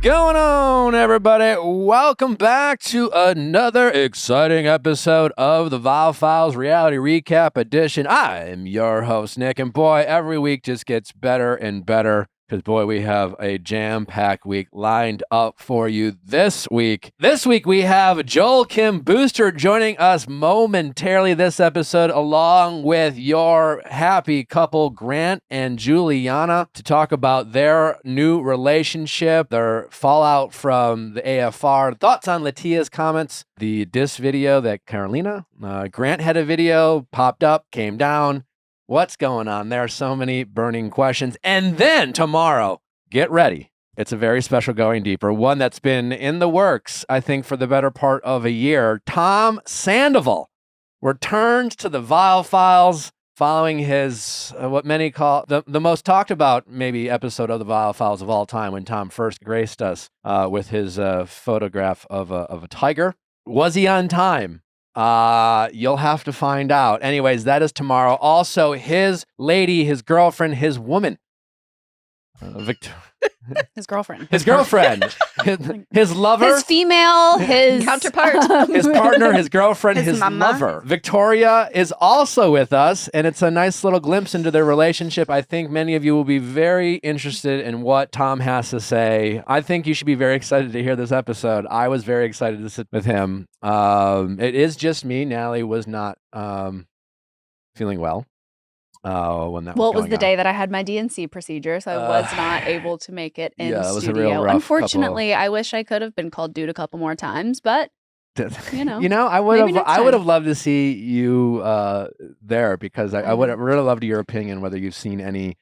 going on, everybody? Welcome back to another exciting episode of the Viall Files Reality Recap Edition. I'm your host, Nick, and boy, every week just gets better and better because, boy, we have a jam-packed week lined up for you this week. This week, we have Joel Kim Booster joining us momentarily this episode, along with your happy couple, Grant and Juliana, to talk about their new relationship, their fallout from the AFR, thoughts on Latia's comments, the diss video that Carolina, Grant had a video, popped up, came down. What's going on? There are so many burning questions. And then tomorrow, get ready. It's a very special Going Deeper, one that's been in the works, I think, for the better part of a year. Tom Sandoval returns to the Viall Files following his, what many call the most talked about maybe episode of the Viall Files of all time, when Tom first graced us with his photograph of a tiger. Was he on time? You'll have to find out. Anyways, that is tomorrow. Also, his lady, his girlfriend, his woman, his girlfriend, his lover, his female, his counterpart, his partner, his girlfriend, his mama. lover. Victoria is also with us, and it's a nice little glimpse into their relationship. I think many of you will be very interested in what Tom has to say. I think you should be very excited to hear this episode. I was very excited to sit with him. It is just me. Natalie was not feeling well. When that it was the day that I had my DNC procedure, so I was not able to make it in it was a studio. real rough Unfortunately, I wish I could have been called dude a couple more times, but I would have loved to see you there, because I would have really loved your opinion, whether you've seen any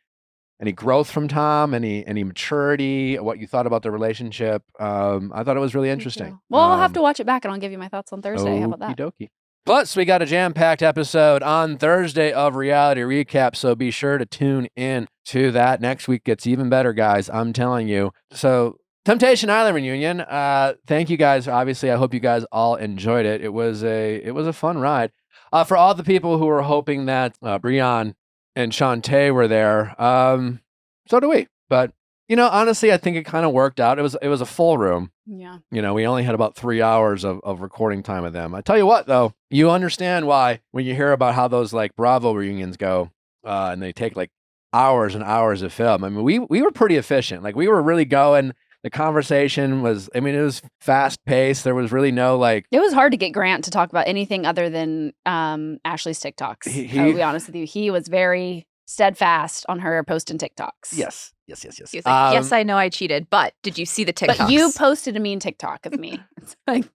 growth from Tom, any maturity, what you thought about the relationship. I thought it was really interesting. Well, I'll have to watch it back and I'll give you my thoughts on Thursday. How about that? Okie dokie. Plus, we got a jam-packed episode on Thursday of Reality Recap, so be sure to tune in to that. Next week gets even better, guys. I'm telling you. So, Temptation Island reunion. Thank you guys. Obviously, I hope you guys all enjoyed it. It was a fun ride. For all the people who were hoping that Breon and Shantae were there, so do we. But honestly, I think it kind of worked out. It was a full room. Yeah. We only had about 3 hours of recording time with them. I tell you what, though, you understand why when you hear about how those like Bravo reunions go, and they take like hours and hours of film. I mean, we were pretty efficient. Like, we were really going. The conversation was, it was fast paced. There was really no like. It was hard to get Grant to talk about anything other than Ashley's TikToks. I'll be honest with you. He was very steadfast on her posting TikToks. Yes. He was like, yes, I know I cheated, but did you see the TikToks? But you posted a mean TikTok of me. It's like,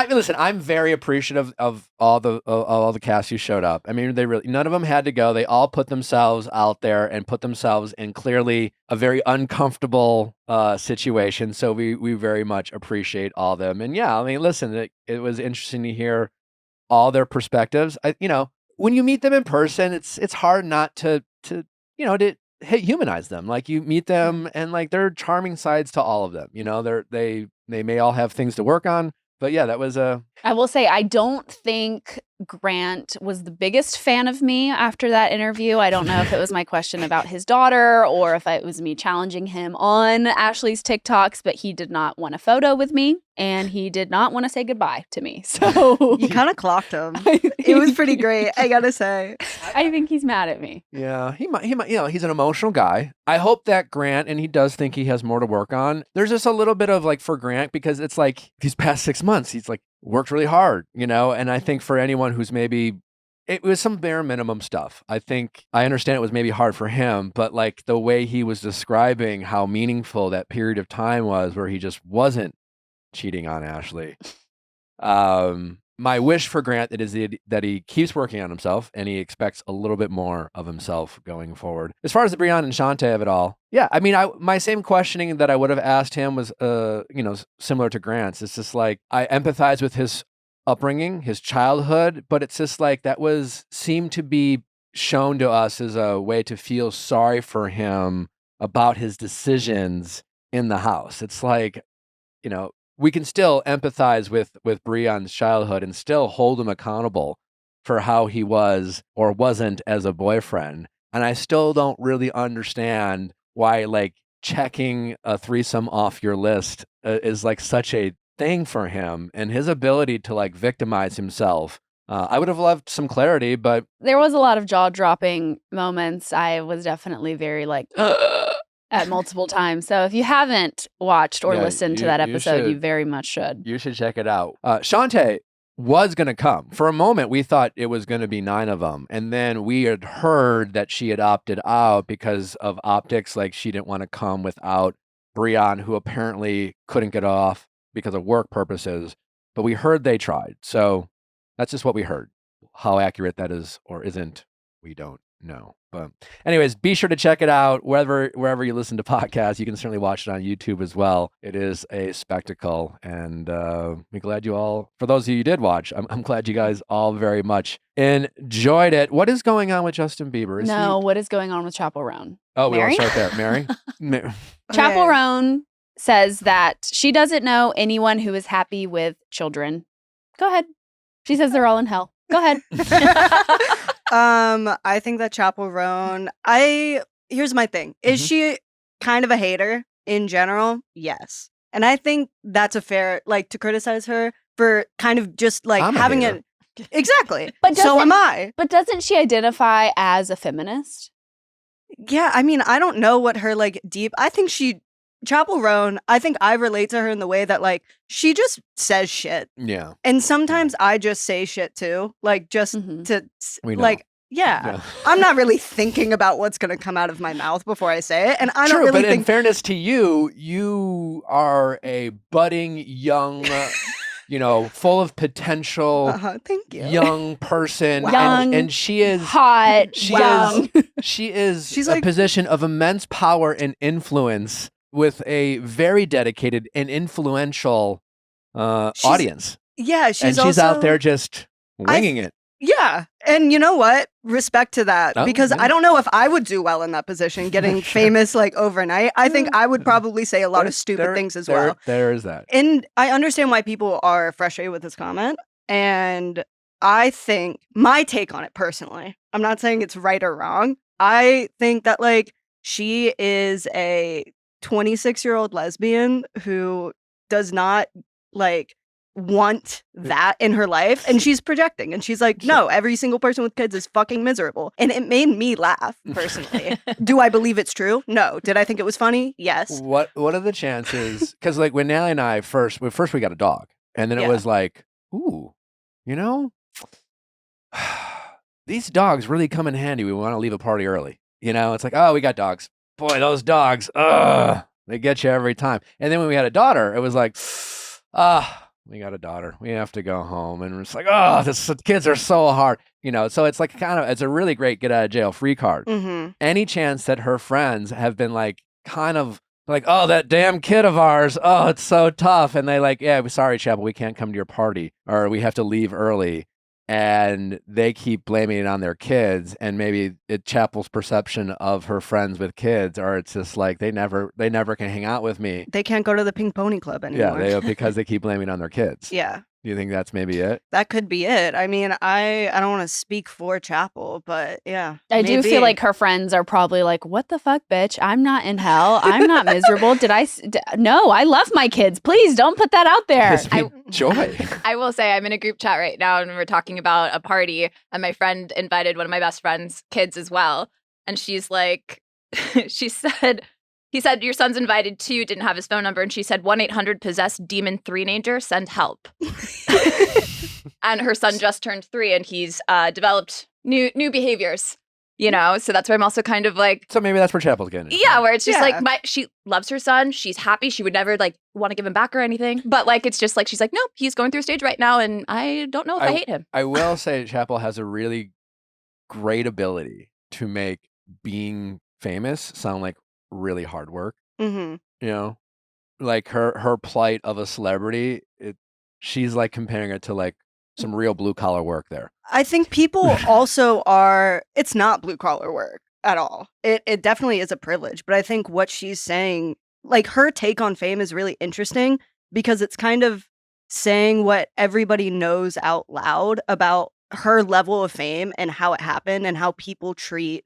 listen, I'm very appreciative of all the cast who showed up. I mean, none of them had to go. They all put themselves out there and put themselves in clearly a very uncomfortable situation. So we very much appreciate all of them. And yeah, I mean, listen, it was interesting to hear all their perspectives. When you meet them in person, it's hard not to humanize them. Like, you meet them and like there are charming sides to all of them. They may all have things to work on. But yeah, that was I will say, I don't think Grant was the biggest fan of me after that interview. I don't know if it was my question about his daughter or if it was me challenging him on Ashley's TikToks, but he did not want a photo with me and he did not want to say goodbye to me. So you kind of clocked him. It was pretty great, I gotta say. I think he's mad at me. Yeah, he might, he's an emotional guy. I hope that Grant, and he does think he has more to work on. There's just a little bit of like for Grant, because it's like these past 6 months, he's like worked really hard, and I think for anyone who's maybe, it was some bare minimum stuff. I think I understand it was maybe hard for him, but like the way he was describing how meaningful that period of time was where he just wasn't cheating on Ashley. My wish for Grant is that he keeps working on himself and he expects a little bit more of himself going forward. As far as the Breon and Shantae of it all, yeah, I mean, my same questioning that I would have asked him was, similar to Grant's. It's just like, I empathize with his upbringing, his childhood, but it's just like seemed to be shown to us as a way to feel sorry for him about his decisions in the house. It's like, we can still empathize with Breon's childhood and still hold him accountable for how he was or wasn't as a boyfriend. And I still don't really understand why, like, checking a threesome off your list is like such a thing for him, and his ability to like victimize himself. I would have loved some clarity, but There was a lot of jaw-dropping moments. I was definitely very like at multiple times. So if you haven't watched or Yeah, listened to you- that you episode, you should. very much should. you should check it out. Shantae was going to come. For a moment, we thought it was going to be 9 of them. And then we had heard that she had opted out because of optics. Like she didn't want to come without Brian, who apparently couldn't get off because of work purposes. But we heard they tried. So that's just what we heard. How accurate that is or isn't, we don't know. But anyways, be sure to check it out wherever you listen to podcasts. You can certainly watch it on YouTube as well. It is a spectacle, and we're glad you all, for those of you who did watch, I'm glad you guys all very much enjoyed it. What is going on with Justin Bieber? No, what is going on with Chappell Roan? Oh, we Mary? want to start there. Mary? Chappell Roan says that she doesn't know anyone who is happy with children. Go ahead. She says they're all in hell. Go ahead. I think that Chappell Roan, here's my thing. Is she kind of a hater in general? Yes. And I think that's a fair, like, to criticize her for kind of just like I'm a having hater. Exactly. But So am I. But doesn't she identify as a feminist? Yeah, I mean, I don't know what her like deep. I think Chappell Roan, I think I relate to her in the way that like she just says shit. Yeah. And sometimes I just say shit too. Like just to We know. like yeah. I'm not really thinking about what's going to come out of my mouth before I say it. And I don't True, really but in think fairness to you, you are a budding young, full of potential thank you. young person. Young, and she is hot, she is She's a like- position of immense power and influence with a very dedicated and influential audience. Yeah, she's and she's also, out there just winging it. Yeah. And you know what? Respect to that. Oh, because yeah. I don't know if I would do well in that position, getting famous like overnight. I think I would probably say a lot of stupid things as well. There is that. And I understand why people are frustrated with this comment. And I think my take on it personally, I'm not saying it's right or wrong. I think that like she is a 26-year-old lesbian who does not like want that in her life, and she's projecting, and she's like, no, every single person with kids is fucking miserable. And it made me laugh personally. Do I believe it's true? No. Did I think it was funny? Yes. What are the chances? Because like when Nally and I first we got a dog, and then it was like, ooh, these dogs really come in handy. We want to leave a party early. It's like, oh, we got dogs. Boy, those dogs, they get you every time. And then when we had a daughter, it was like, we got a daughter. We have to go home. And it's like, the kids are so hard. So it's like it's a really great get out of jail free card. Any chance that her friends have been like, kind of like, oh, that damn kid of ours. Oh, it's so tough. And they like, yeah, sorry, Chappell, we can't come to your party, or we have to leave early. And they keep blaming it on their kids, and maybe Chappell's perception of her friends with kids, or it's just like they never can hang out with me. They can't go to the Pink Pony Club anymore. Yeah, because they keep blaming it on their kids. Yeah. Do you think that's maybe it? That could be it. I mean, I don't want to speak for Chappell, but yeah. I do feel like her friends are probably like, what the fuck, bitch? I'm not in hell. I'm not miserable. No, I love my kids. Please don't put that out there. Joy. I will say I'm in a group chat right now, and we're talking about a party, and my friend invited one of my best friend's kids as well. And she's like, he said, your son's invited too, didn't have his phone number. And she said, 1-800 possessed demon 3-nager, send help. And her son just turned 3, and he's developed new behaviors, So that's why I'm also kind of like. So maybe that's where Chappell's getting it. Yeah, where it's just like, she loves her son. She's happy. She would never like want to give him back or anything. But like, it's just like, she's like, nope, he's going through a stage right now, and I don't know if I hate him. I will say Chappell has a really great ability to make being famous sound like really hard work. Like her plight of a celebrity, she's like comparing it to like some real blue collar work there. I think people also it's not blue collar work at all. It definitely is a privilege, but I think what she's saying, like her take on fame is really interesting because it's kind of saying what everybody knows out loud about her level of fame and how it happened and how people treat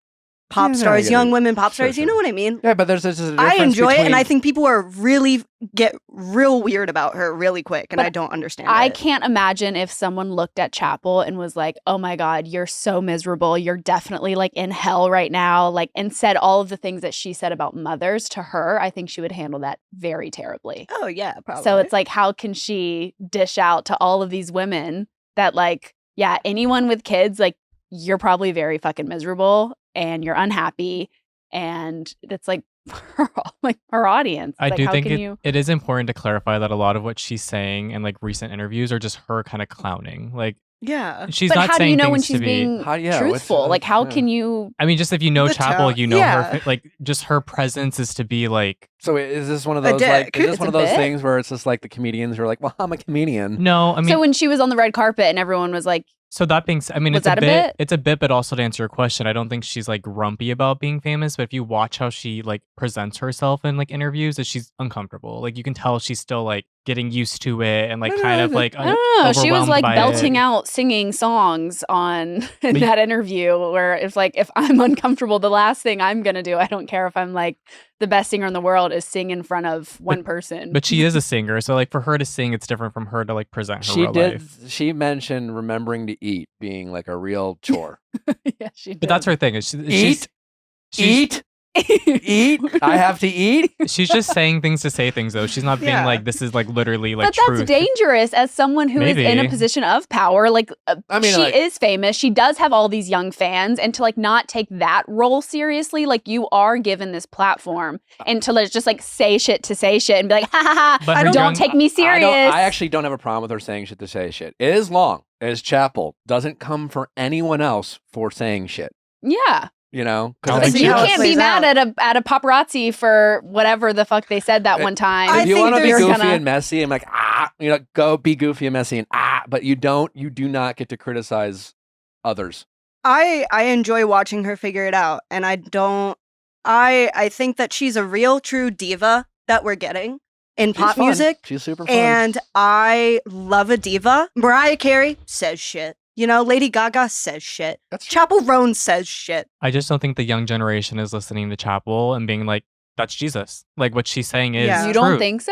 pop Yeah, stars, I get young it. women pop Sure, stars. You know sure. what I mean? Yeah, but there's just a I difference enjoy it, and between- I think people are really get real weird about her really quick, and But I don't understand I it. can't imagine if someone looked at Chappell and was like, oh my God, you're so miserable. You're definitely like in hell right now. Like, and said all of the things that she said about mothers to her. I think she would handle that very terribly. Oh yeah, probably. So it's like, how can she dish out to all of these women that like, yeah, anyone with kids, like you're probably very fucking miserable and you're unhappy. And it's like, like her audience. I like, do how think can you? it is important to clarify that a lot of what she's saying in like recent interviews are just her kind of clowning. Like yeah. she's But not how do saying you know things when to she's be. being what's- truthful? Like, how yeah. can you? I mean, just if you know The Chappell, tone- you know yeah. her. Like just her presence is to be like. So is this one of A those like? dick. Is this It's one a of those bit. things where it's just like the comedians are like, well, I'm a comedian. No, I mean. So when she was on the red carpet and everyone was like, So that being said, I mean, Was it's a that a bit, bit? it's a bit, but also to answer your question, I don't think she's like grumpy about being famous. But if you watch how she like presents herself in like interviews, that she's uncomfortable. Like you can tell she's still like getting used to it and like No, kind no, of no. like I don't know. She was overwhelmed like by belting it. out singing songs on in But- that interview where it's like, if I'm uncomfortable, the last thing I'm going to do, I don't care if I'm like the best singer in the world, is sing in front of one person. But she is a singer, so like for her to sing, it's different from her to like present her She real did. life. She mentioned remembering to eat being like a real chore. yeah, she did. But that's her thing. Is Eat? she's, Eat. I have to eat. she's just saying things to say things though. She's not being Yeah. like this is like literally like But that's truth. dangerous as someone who is in a Maybe. position of power. Like, I mean, she like- is famous. She does have all these young fans, and to like not take that role seriously, like you are given this platform, and to like, just like say shit to say shit and be like, ha ha ha, But her don't young- take me serious. I actually don't have a problem with her saying shit to say shit. It is long. It is Chappell. Doesn't come for anyone else for saying shit. yeah. You know, I don't Like, think you she does. can't be Plays mad out. at a paparazzi for whatever the fuck they said that one time. I if you think want to be there's goofy gonna- and messy, I'm like, go be goofy and messy and but you do not get to criticize others. I enjoy watching her figure it out, and I think that she's a real true diva that we're getting in She's pop fun. music, She's super fun. and I love a diva. Mariah Carey says shit. You know, Lady Gaga says shit. That's Chappell Roan says shit. I just don't think the young generation is listening to Chappell and being like, "That's Jesus." Like what she's saying is Yeah. You don't true. think so?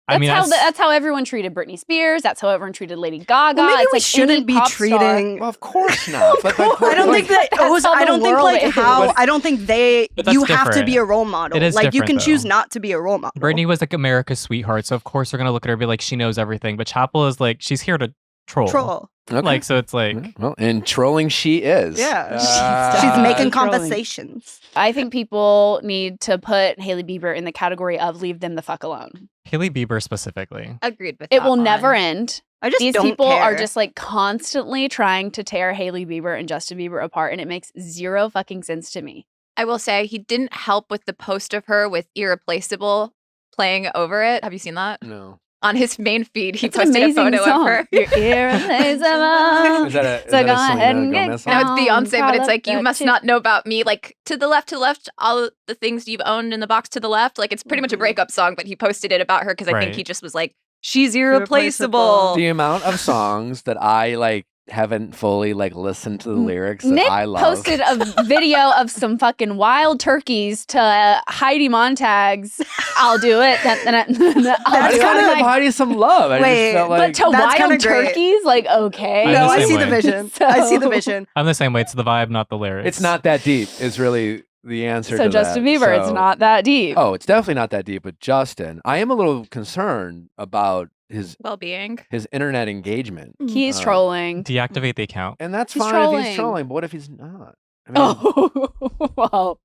I mean, that's how everyone treated Britney Spears. That's how everyone treated Lady Gaga. Well, maybe it's we like shouldn't any be pop star. treating. Well, of course not. But I don't think that. That's how I the don't think world like is. how. But- I don't think they. But that's You have to different. be a role model. It is like you different, can choose though. not to be a role model. Brittany was like America's sweetheart, so of course they're gonna look at her and be like, she knows everything. But Chappell is like, she's here to troll. Troll. Okay. Like, so it's like, Well, and trolling she is. Yeah. Uh, She's making trolling. conversations. I think people need to put Hailey Bieber in the category of leave them the fuck alone. Hailey Bieber specifically. Agreed with It that will never one. end. I just These don't people care. are just like constantly trying to tear Hailey Bieber and Justin Bieber apart, and it makes zero fucking sense to me. I will say he didn't help with the post of her with Irreplaceable playing over it. Have you seen that? No. On his main feed, he It's an posted a amazing photo song. of her. You're irreplaceable. Is that a, is So that go a Selena ahead and get Gomez song? No, it's Beyonce, Call but it's up like, you that must chick. not know about me. Like, to the left, all of the things you've owned in the box to the left. Like, it's pretty much a Mhm. breakup song, but he posted it about her because I think Right. he just was like, she's Irreplaceable. irreplaceable. The amount of songs that I like haven't fully like listened to the lyrics that Nick I love. posted a video of some fucking wild turkeys to Heidi Montag's "I'll Do It." I'll That's do I just it. want to I'm give like, Heidi some love. I Wait, just felt but like to That's kinda wild great. turkeys, like okay. I'm No, the I same see the way. vision. So- I see the vision. I'm the same way. It's the vibe, not the lyrics. it's not that deep. Is really the answer. So to Justin that. Bieber, it's So- not that deep. Oh, it's definitely not that deep. But Justin, I am a little concerned about his Well-being. internet engagement, He's uh, trolling. Deactivate the account. and that's He's fine if trolling. he's trolling. But what if he's not? I mean, Oh, well.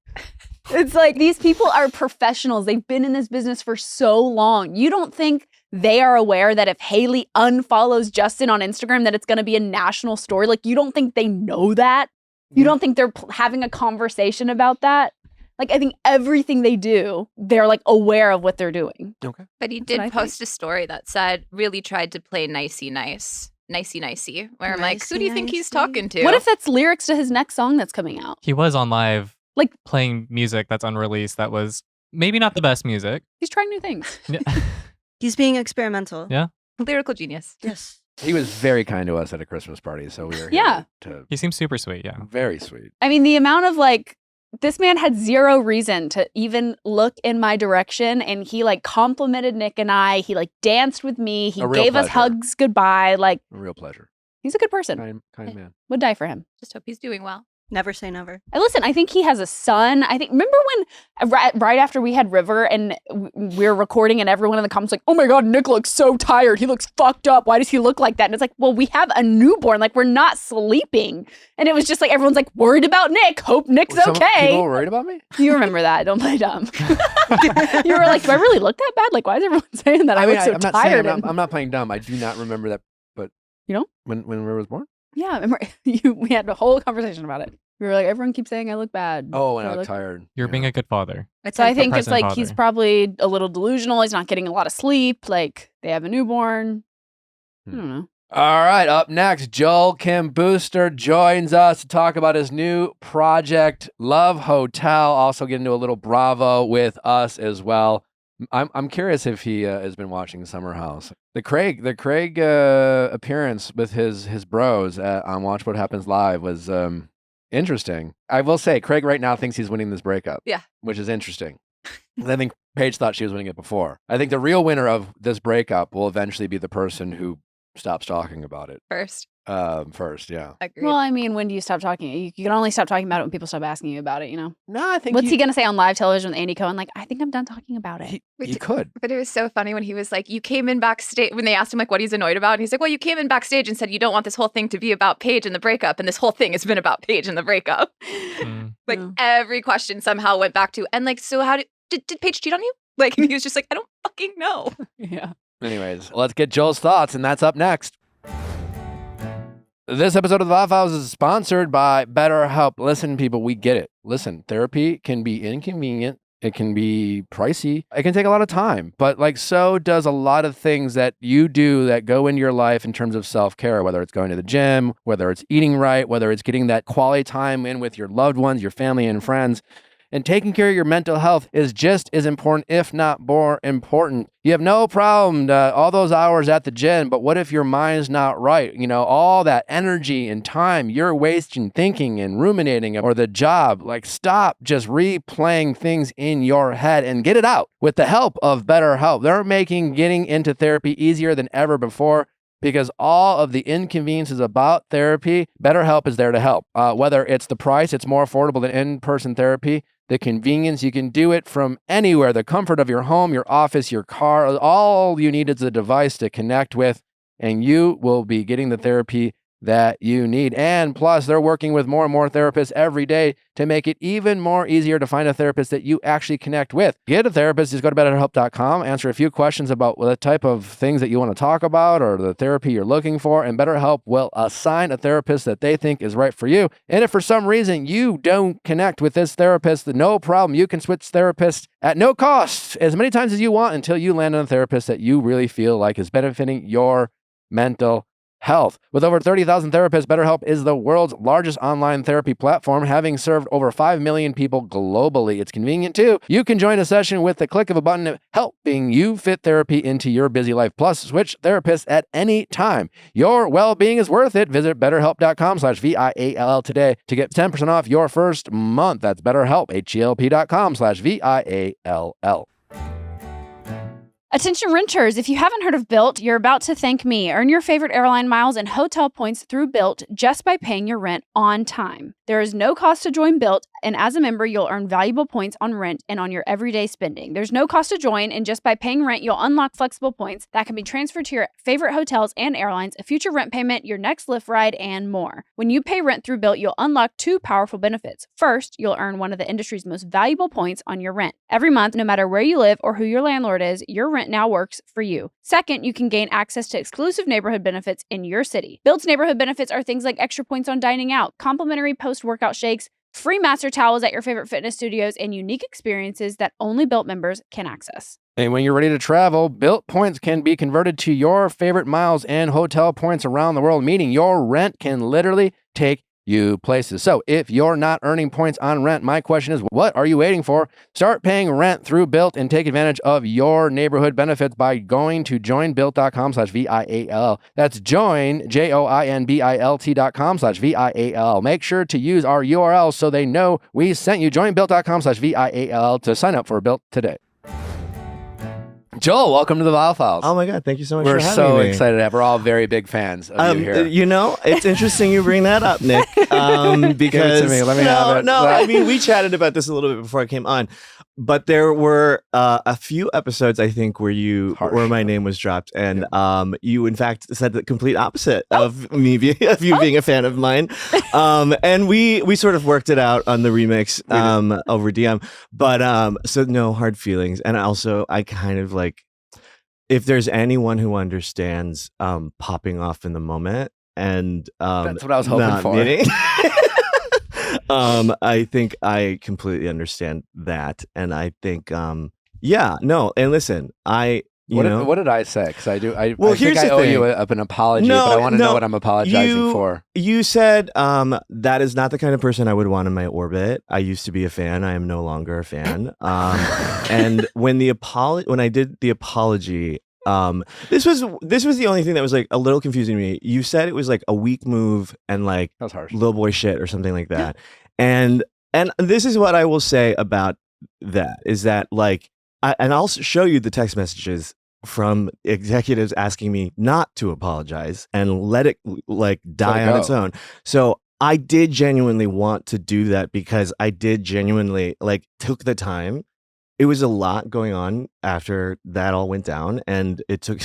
It's like these people are professionals. They've been in this business for so long. You don't think they are aware that if Hailey unfollows Justin on Instagram, that it's going to be a national story? Like, you don't think they know that? You don't think they're having a conversation about that? Like, I think everything they do, they're like aware of what they're doing. okay. But he That's what I did post a story that said, really tried to play nicey, where I'm like, who do you think he's Nicey-nicey. talking to? What if that's lyrics to his next song that's coming out? He was on live, Like- playing music that's unreleased. That was maybe not the best music. He's trying new things. He's being experimental. Yeah. Lyrical genius. Yes. He was very kind to us at a Christmas party, so we were Yeah. here to He seems super sweet. Yeah. very sweet. I mean, the amount of like this man had zero reason to even look in my direction, and he like complimented Nick and I. He like danced with me. He A real gave us pleasure. hugs goodbye. Like, A real pleasure. he's a good person. Kind man. Would die for him. Just hope he's doing well. Never say never. Listen, I think he has a son. I think, remember when, right after we had River and we were recording and everyone in the comments like, oh my God, Nick looks so tired. He looks fucked up. Why does he look like that? And it's like, well, we have a newborn. Like, we're not sleeping. And it was just like, everyone's like, worried about Nick. Hope Nick's Some okay. people were worried about me? You remember that. Don't play dumb. You were like, do I really look that bad? Like, why is everyone saying that? I look so I'm not tired. saying I'm not playing dumb. I do not remember that. But You don't? when River was born? Yeah, remember we had a whole conversation about it. We were like, everyone keeps saying I look bad. Oh, and Do I I look tired. You're being a good father. So I think it's present like he's father. probably a little delusional. He's not getting a lot of sleep. Like they have a newborn. I don't know. All right, up next, Joel Kim Booster joins us to talk about his new project, Love Hotel. Also get into a little Bravo with us as well. I'm curious if he has been watching Summer House. The Craig appearance with his bros on Watch What Happens Live was interesting. I will say, Craig right now thinks he's winning this breakup. Yeah. Which is interesting. I think Paige thought she was winning it before. I think the real winner of this breakup will eventually be the person who stops talking about it. First. First, yeah. Agreed. Well, I mean, when do you stop talking? You can only stop talking about it when people stop asking you about it, you know? No, I think What's he going to say on live television with Andy Cohen? Like, I think I'm done talking about it. He could. But it was so funny when he was like, you came in backstage, when they asked him like what he's annoyed about. And he's like, well, you came in backstage and said you don't want this whole thing to be about Paige and the breakup. And this whole thing has been about Paige and the breakup. Like every question somehow went back to, and like, so how did Paige cheat on you? Like, and he was just like, I don't fucking know. Yeah. Anyways, let's get Joel's thoughts, and that's up next. This episode of the Viall Files is sponsored by BetterHelp. Listen, people, we get it. Listen, therapy can be inconvenient. It can be pricey. It can take a lot of time, but like so does a lot of things that you do that go into your life in terms of self-care, whether it's going to the gym, whether it's eating right, whether it's getting that quality time in with your loved ones, your family and friends. And taking care of your mental health is just as important, if not more important. You have no problem all those hours at the gym, but what if your mind's not right? You know, all that energy and time you're wasting thinking and ruminating, or the job. Like, stop just replaying things in your head and get it out with the help of BetterHelp. They're making getting into therapy easier than ever before. Because all of the inconveniences about therapy, BetterHelp is there to help. Whether it's the price, it's more affordable than in-person therapy. The convenience, you can do it from anywhere. The comfort of your home, your office, your car. All you need is a device to connect with, and you will be getting the therapy that you need. And plus, they're working with more and more therapists every day to make it even more easier to find a therapist that you actually connect with. Get a therapist, just go to betterhelp.com, answer a few questions about the type of things that you want to talk about or the therapy you're looking for, and BetterHelp will assign a therapist that they think is right for you. And if for some reason you don't connect with this therapist, no problem. You can switch therapists at no cost as many times as you want until you land on a therapist that you really feel like is benefiting your mental health. With over 30,000 therapists, BetterHelp is the world's largest online therapy platform, having served over 5 million people globally. It's convenient too. You can join a session with the click of a button, helping you fit therapy into your busy life. Plus, switch therapists at any time. Your well-being is worth it. Visit betterhelp.com/VIALL today to get 10% off your first month. That's BetterHelp, HELP.com/VIALL. Attention renters, if you haven't heard of Bilt, you're about to thank me. Earn your favorite airline miles and hotel points through Bilt just by paying your rent on time. There is no cost to join Bilt, and as a member, you'll earn valuable points on rent and on your everyday spending. There's no cost to join, and just by paying rent, you'll unlock flexible points that can be transferred to your favorite hotels and airlines, a future rent payment, your next Lyft ride, and more. When you pay rent through Bilt, you'll unlock 2 powerful benefits. First, you'll earn one of the industry's most valuable points on your rent. Every month, no matter where you live or who your landlord is, your rent now works for you. Second, you can gain access to exclusive neighborhood benefits in your city. Bilt's neighborhood benefits are things like extra points on dining out, complimentary post-workout shakes, free master towels at your favorite fitness studios, and unique experiences that only Bilt members can access. And when you're ready to travel, Bilt points can be converted to your favorite miles and hotel points around the world, meaning your rent can literally take few places. So if you're not earning points on rent, my question is, what are you waiting for? Start paying rent through Built and take advantage of your neighborhood benefits by going to joinbuilt.com/VIAL. That's join, joinbilt.com/VIAL. Make sure to use our URL so they know we sent you. Joinbuilt.com/VIAL to sign up for Built today. Joel, welcome to the Viall Files. Oh my God, thank you so much We're for having so me. excited to have. We're all very big fans of you here. You know, it's interesting you bring that up, Nick, because Give it to me. Let me have it. No, I mean, we chatted about this a little bit before I came on, but there were a few episodes, I think, where my name was dropped, and you, in fact, said the complete opposite of me being you being a fan of mine, and we sort of worked it out on the remix over DM, but so no hard feelings, and also I kind of like, if there's anyone who understands popping off in the moment, and that's what I was hoping for. I think I completely understand that, and I think and listen, what did I say? Because I think here's I the owe thing. you an apology, but I want to know what I'm apologizing for. You said that is not the kind of person I would want in my orbit. I used to be a fan. I am no longer a fan. And when I did the apology, this was the only thing that was like a little confusing to me. You said it was like a weak move and like That was harsh. little boy shit or something like that. And this is what I will say about that is that like, and I'll show you the text messages from executives asking me not to apologize and let it like die on its own. So I did genuinely want to do that because I did genuinely like took the time. It was a lot going on after that all went down, and it took,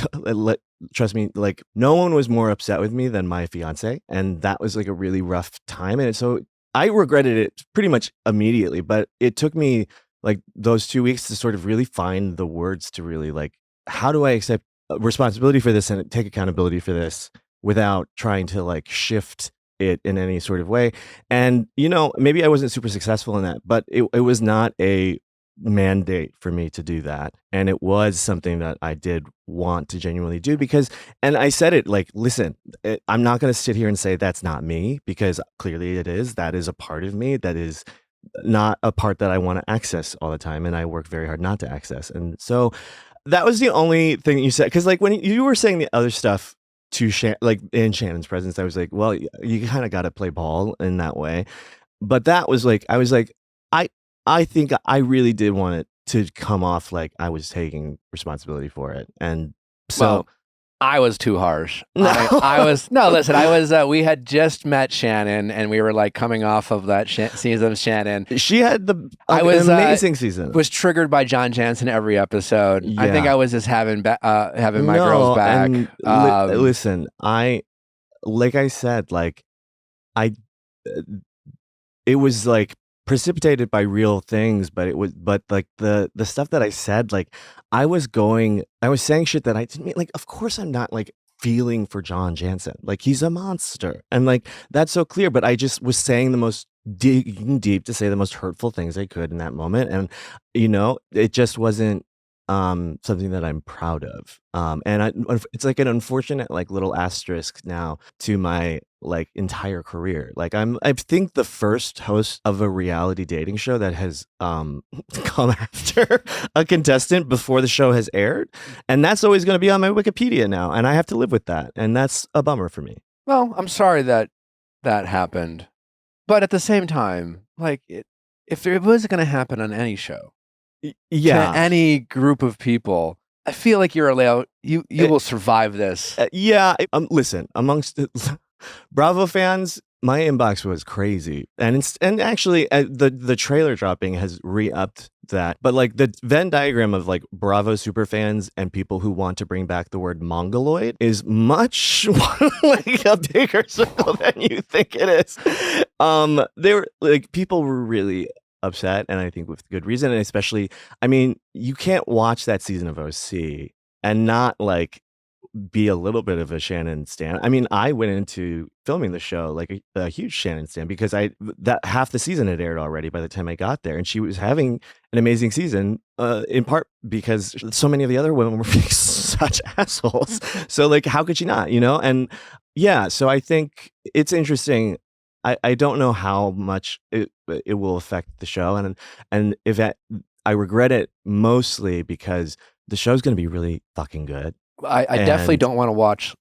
trust me, like no one was more upset with me than my fiance, and that was like a really rough time. And so I regretted it pretty much immediately, but it took me like those 2 weeks to sort of really find the words to really like, how do I accept responsibility for this and take accountability for this without trying to like shift it in any sort of way. And, you know, maybe I wasn't super successful in that, but it was not a mandate for me to do that. And it was something that I did want to genuinely do because, and I said it like, listen, I'm not going to sit here and say that's not me, because clearly it is. That is a part of me that is not a part that I want to access all the time. And I work very hard not to access. And so that was the only thing you said. Cause like when you were saying the other stuff to like in Shannon's presence, I was like, well, you kind of got to play ball in that way. But that was like, I was like, I think I really did want it to come off like I was taking responsibility for it. And so well, I was too harsh. No. We had just met Shannon and we were like coming off of that season of Shannon. She had an amazing season. Was triggered by John Jansen every episode. Yeah. I think I was just having my girls back. Listen, like I said, like it was like precipitated by real things, but like the stuff that I said, like I was saying shit that I didn't mean. Like, of course I'm not like feeling for John Jansen. Like he's a monster. And like, that's so clear, but I just was saying the most digging deep to say the most hurtful things I could in that moment. And, you know, it just wasn't something that I'm proud of. And it's like an unfortunate like little asterisk now to my like entire career. Like I think the first host of a reality dating show that has come after a contestant before the show has aired. And that's always going to be on my Wikipedia now. And I have to live with that. And that's a bummer for me. Well, I'm sorry that happened. But at the same time, like if it was going to happen on any show, yeah, to any group of people, I feel like you're allowed. You will survive this. Listen, amongst Bravo fans, my inbox was crazy, and actually the trailer dropping has re-upped that. But like the Venn diagram of like Bravo super fans and people who want to bring back the word mongoloid is much like a bigger circle than you think it is. People were really upset, and I think with good reason. And especially, I mean, you can't watch that season of OC and not like be a little bit of a Shannon stan. I mean, I went into filming the show like a huge Shannon stan because that half the season had aired already by the time I got there, and she was having an amazing season, in part because so many of the other women were being such assholes. So like, how could she not, you know? And yeah, so I think it's interesting. I don't know how much it will affect the show, and if I regret it mostly because the show's going to be really fucking good. I definitely And- don't want to watch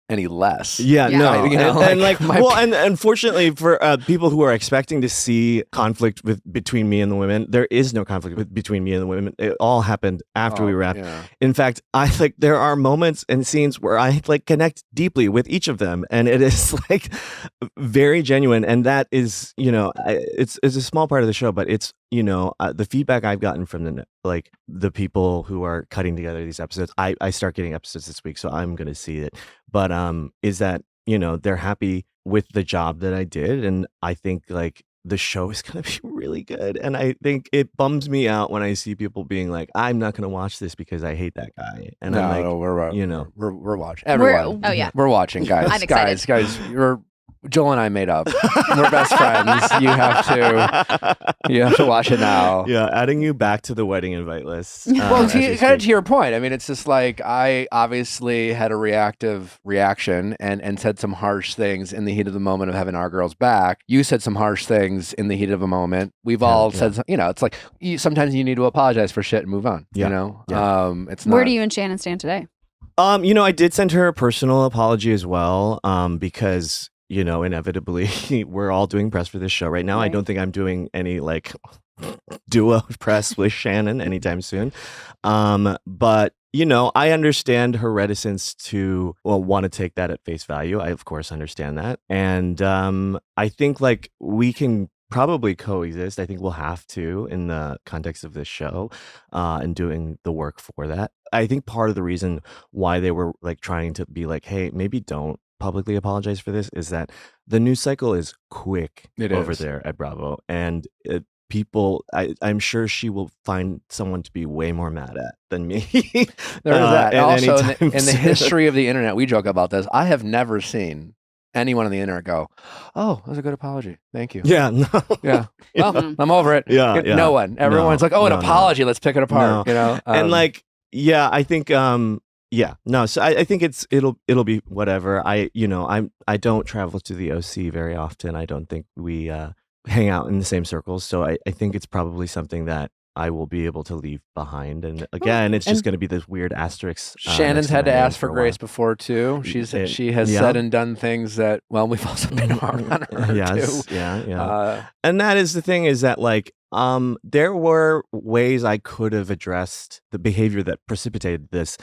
any less. Yeah, Yeah. no, You know, and like, my- well, and unfortunately for people who are expecting to see conflict between me and the women, there is no conflict between me and the women. It all happened after we wrapped. Yeah. In fact, I like there are moments and scenes where I like connect deeply with each of them, and it is like very genuine. And that is, it's a small part of the show, but it's the feedback I've gotten from the people who are cutting together these episodes. I start getting episodes this week, so I'm gonna see it. But is that they're happy with the job that I did, and I think like the show is gonna be really good. And I think it bums me out when I see people being like, I'm not gonna watch this because I hate that guy. And I'm like, we're watching. Everyone, Oh, yeah. we're watching, guys. I'm excited. guys. Joel and I made up. We're best friends. You have to watch it now. Yeah, adding you back to the wedding invite list. Well, as we kind of speak. to your point. I mean, it's just like I obviously had a reactive reaction and said some harsh things in the heat of the moment of having our girls back. You said some harsh things in the heat of a moment. We've all said, it's like sometimes you need to apologize for shit and move on. Yeah. It's not. Where do you and Shannon stand today? I did send her a personal apology as well, because inevitably we're all doing press for this show right now. I Right. don't think I'm doing any like duo press with Shannon anytime soon. But I understand her reticence to want to take that at face value. I of course understand that. And I think like we can probably coexist. I think we'll have to in the context of this show, and doing the work for that. I think part of the reason why they were like trying to be like, hey, maybe don't publicly apologize for this is that the news cycle is quick over there at Bravo, and people, I'm sure she will find someone to be way more mad at than me. There's that. at Also, any in the time. history of the internet, we joke about this. I have never seen anyone on the internet go, "Oh, that was a good apology. Thank you." Yeah, no. Yeah. Well, I'm over it. Yeah, yeah. No one. Everyone's like, "Oh, an apology. Let's pick it apart." And like, yeah, I think, yeah, no. So I think it'll be whatever. I don't travel to the OC very often. I don't think we hang out in the same circles. So I think it's probably something that I will be able to leave behind. And again, it's just going to be this weird asterisk. Shannon's next had to my name ask for a grace while. before too. She has yeah. said and done things that we've also been hard on her Yes, too. yeah. And that is the thing is that like there were ways I could have addressed the behavior that precipitated this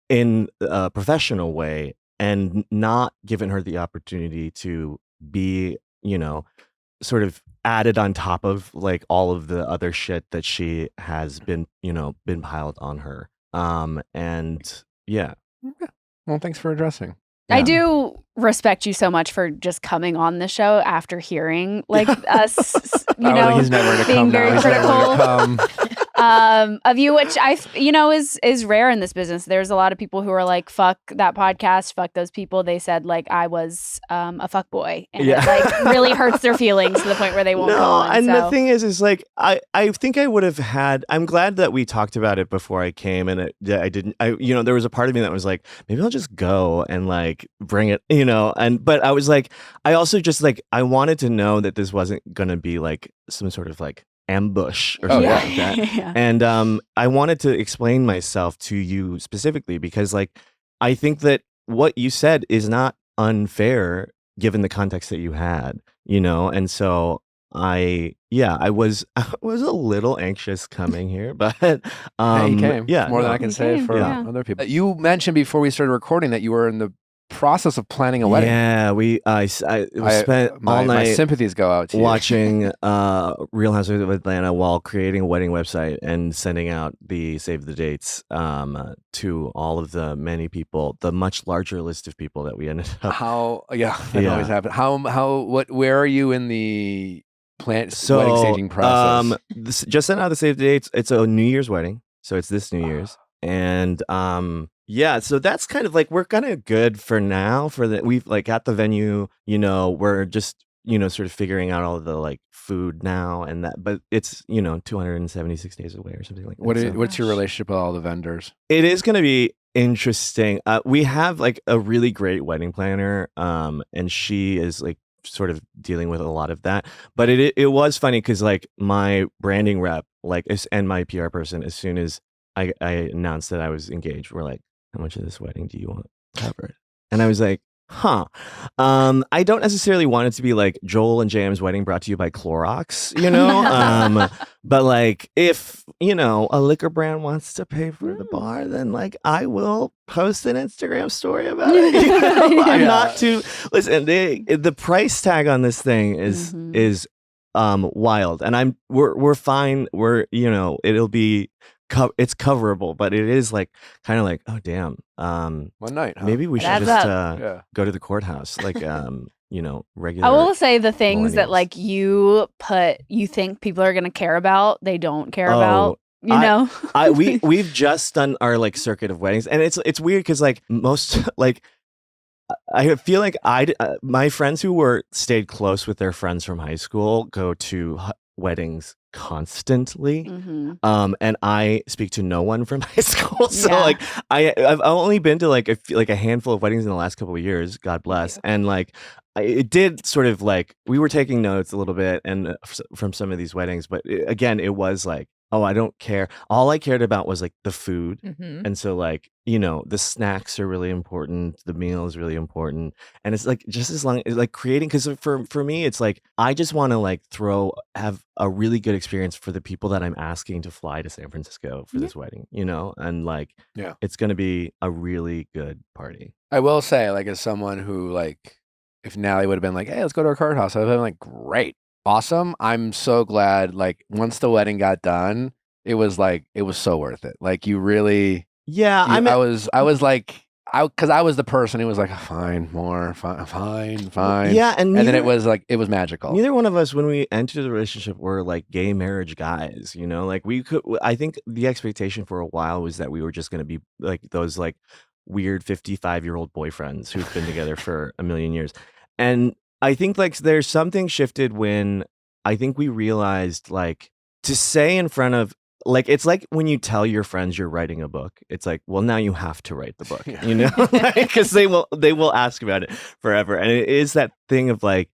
in a professional way and not given her the opportunity to be, sort of added on top of like all of the other shit that she has been piled on her. And yeah. Well, thanks for addressing. I do respect you so much for just coming on the show after hearing like us, He's never gonna being come very now. He's never gonna critical come. of you, which is rare in this business. There's a lot of people who are like, fuck that podcast, fuck those people. They said like I was a fuck boy, and it like really hurts their feelings to the point where they won't go on. And so. the thing is like I think I would have had. I'm glad that we talked about it before I came, and I didn't. There was a part of me that was like, maybe I'll just go and like bring it, but I was like, I also just like I wanted to know that this wasn't gonna be like some sort of like ambush or something like that. Yeah. And I wanted to explain myself to you specifically because like I think that what you said is not unfair given the context that you had, and so I was a little anxious coming here, but Hey, he came. yeah, It's more than I can He say came, for yeah. other people. You mentioned before we started recording that you were in the process of planning a wedding. Yeah, I spent all My night sympathies go out to you. watching Real Housewives of Atlanta while creating a wedding website and sending out the save the dates to all of the many people, the much larger list of people that we ended up. That always happens. Where are you in the wedding staging process? Just sent out the save the dates. It's a New Year's wedding, so it's this New Year's, and yeah, so that's kind of like we're kind of good for now. We've like got the venue, we're just sort of figuring out all of the like food now and that, but it's 276 days away or something like that. What's your relationship with all the vendors? It is going to be interesting. We have like a really great wedding planner, and she is like sort of dealing with a lot of that. But it was funny because like my branding rep and my PR person, as soon as I announced that I was engaged, were like, how much of this wedding do you want covered? And I was like, I don't necessarily want it to be like Joel and JM's wedding brought to you by Clorox, you know? But like if, you know, a liquor brand wants to pay for the bar, then like I will post an Instagram story about it. You know? I'm not too listen, the price tag on this thing is wild. And we're fine. You know, it'll be it's coverable, but it is like kind of like, oh damn. One night, huh? Maybe we should just go to the courthouse, like you know, regular. I will say the things that millennials. like you think people are gonna care about, they don't care about. You know, we've just done our like circuit of weddings, and it's weird because like most like I feel like my friends who stayed close with their friends from high school go to weddings constantly. And I speak to no one from high school, so like I've only been to like a handful of weddings in the last couple of years, God bless. And like it did sort of like we were taking notes a little bit and from some of these weddings, but again it was like, oh, I don't care. All I cared about was like the food. And so like, you know, the snacks are really important. The meal is really important. And it's like, just as long as like creating, because for me, it's like, I just want to like have a really good experience for the people that I'm asking to fly to San Francisco for this wedding, you know? And like, it's going to be a really good party. I will say, like, as someone who like, if Natalie would have been like, hey, let's go to our courthouse, I would have been like, great. Awesome. I'm so glad. Like once the wedding got done, it was so worth it. Like you really, I was like, because I was the person who was like, fine, more, fine. Yeah. And then it was like, it was magical. Neither one of us, when we entered the relationship, were like gay marriage guys, you know, like I think the expectation for a while was that we were just going to be like those like weird 55-year-old boyfriends who've been together for a million years. And I think like there's something shifted when I think we realized like to say in front of like it's like when you tell your friends you're writing a book, it's like, well, now you have to write the book, you know, because they will ask about it forever. And it is that thing of like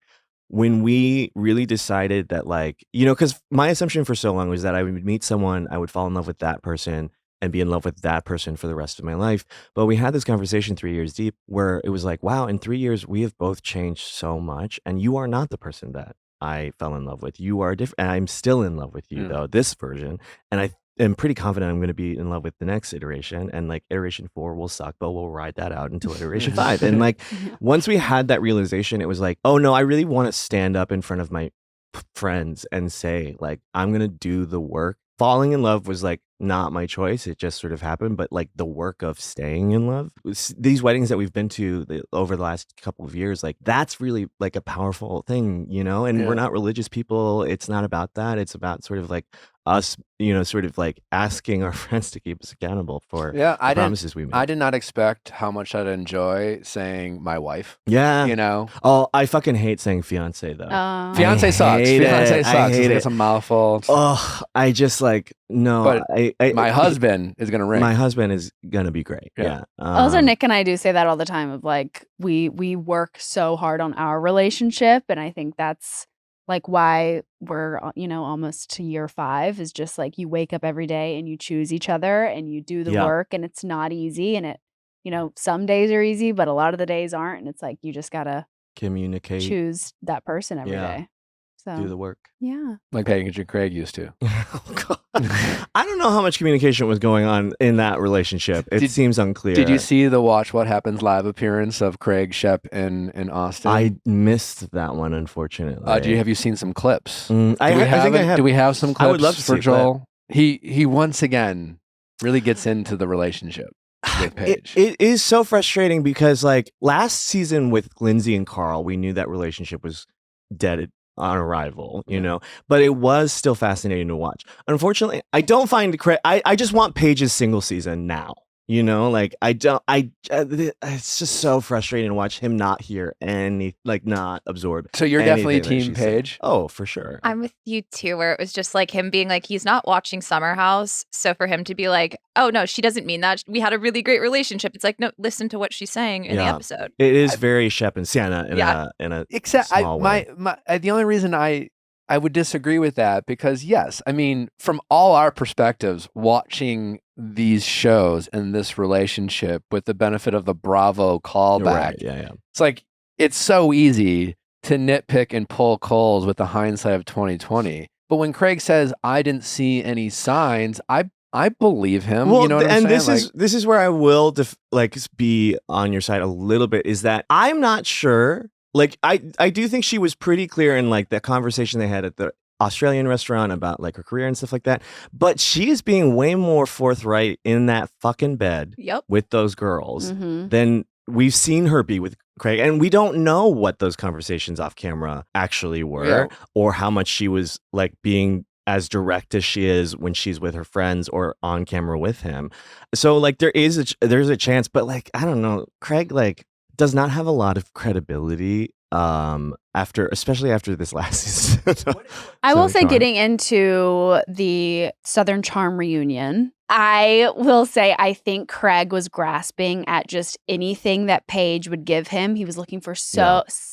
when we really decided that like, you know, because my assumption for so long was that I would meet someone, I would fall in love with that person and be in love with that person for the rest of my life. But we had this conversation 3 years deep where it was like, wow, in 3 years, we have both changed so much. And you are not the person that I fell in love with. You are different. And I'm still in love with you, though, this version. And I am pretty confident I'm going to be in love with the next iteration. And like iteration 4 will suck, but we'll ride that out until iteration 5. And like once we had that realization, it was like, oh, no, I really want to stand up in front of my friends and say, like, I'm going to do the work. Falling in love was like not my choice. It just sort of happened. But like the work of staying in love, these weddings that we've been to over the last couple of years, like that's really like a powerful thing, you know, and we're not religious people. It's not about that. It's about sort of like us, you know, sort of like asking our friends to keep us accountable for the promises we made. I did not expect how much I'd enjoy saying my wife. Yeah. You know? Oh, I fucking hate saying fiance though. Fiance sucks. Fiance sucks. It's a mouthful. Oh, I just like, no. But my husband is going to ring. My husband is going to be great. Yeah. Also, Nick and I do say that all the time of like, we work so hard on our relationship. And I think that's like why we're, you know, almost to year 5 is just like you wake up every day and you choose each other and you do the work and it's not easy. And it, you know, some days are easy, but a lot of the days aren't. And it's like, you just got to communicate, choose that person every day. So do the work. Yeah. Like Paige and Craig used to. I don't know how much communication was going on in that relationship. It seems unclear. Did you see the Watch What Happens live appearance of Craig, Shep, and Austin? I missed that one, unfortunately. Have you seen some clips? I think I have. Do we have some clips I would love to for see Joel? He once again really gets into the relationship with Paige. It is so frustrating because like last season with Lindsay and Carl, we knew that relationship was dead on arrival, you know, but it was still fascinating to watch. Unfortunately, I don't find Craig. I just want Paige's single season now. You know, like it's just so frustrating to watch him not hear any, like not absorb. So you're definitely anything that team she's saying. Paige. Oh, for sure. I'm with you too, where it was just like him being like, he's not watching Summer House. So for him to be like, oh no, she doesn't mean that. We had a really great relationship. It's like, no, listen to what she's saying in the episode. It is very Shep and Sienna in a small way. The only reason I would disagree with that, because yes, I mean, from all our perspectives, watching these shows and this relationship with the benefit of the Bravo callback, Right, yeah. it's like, it's so easy to nitpick and pull coals with the hindsight of 2020. But when Craig says, I didn't see any signs, I believe him. Well, you know what I'm saying? this is where I will be on your side a little bit, is that I'm not sure. Like, I do think she was pretty clear in like the conversation they had at the Australian restaurant about like her career and stuff like that. But she is being way more forthright in that fucking bed with those girls than we've seen her be with Craig. And we don't know what those conversations off camera actually were, or how much she was like being as direct as she is when she's with her friends or on camera with him. So like there's a chance, but like, I don't know, Craig like does not have a lot of credibility especially after this last season. I will say, getting into the Southern Charm reunion, I will say I think Craig was grasping at just anything that Paige would give him. He was looking for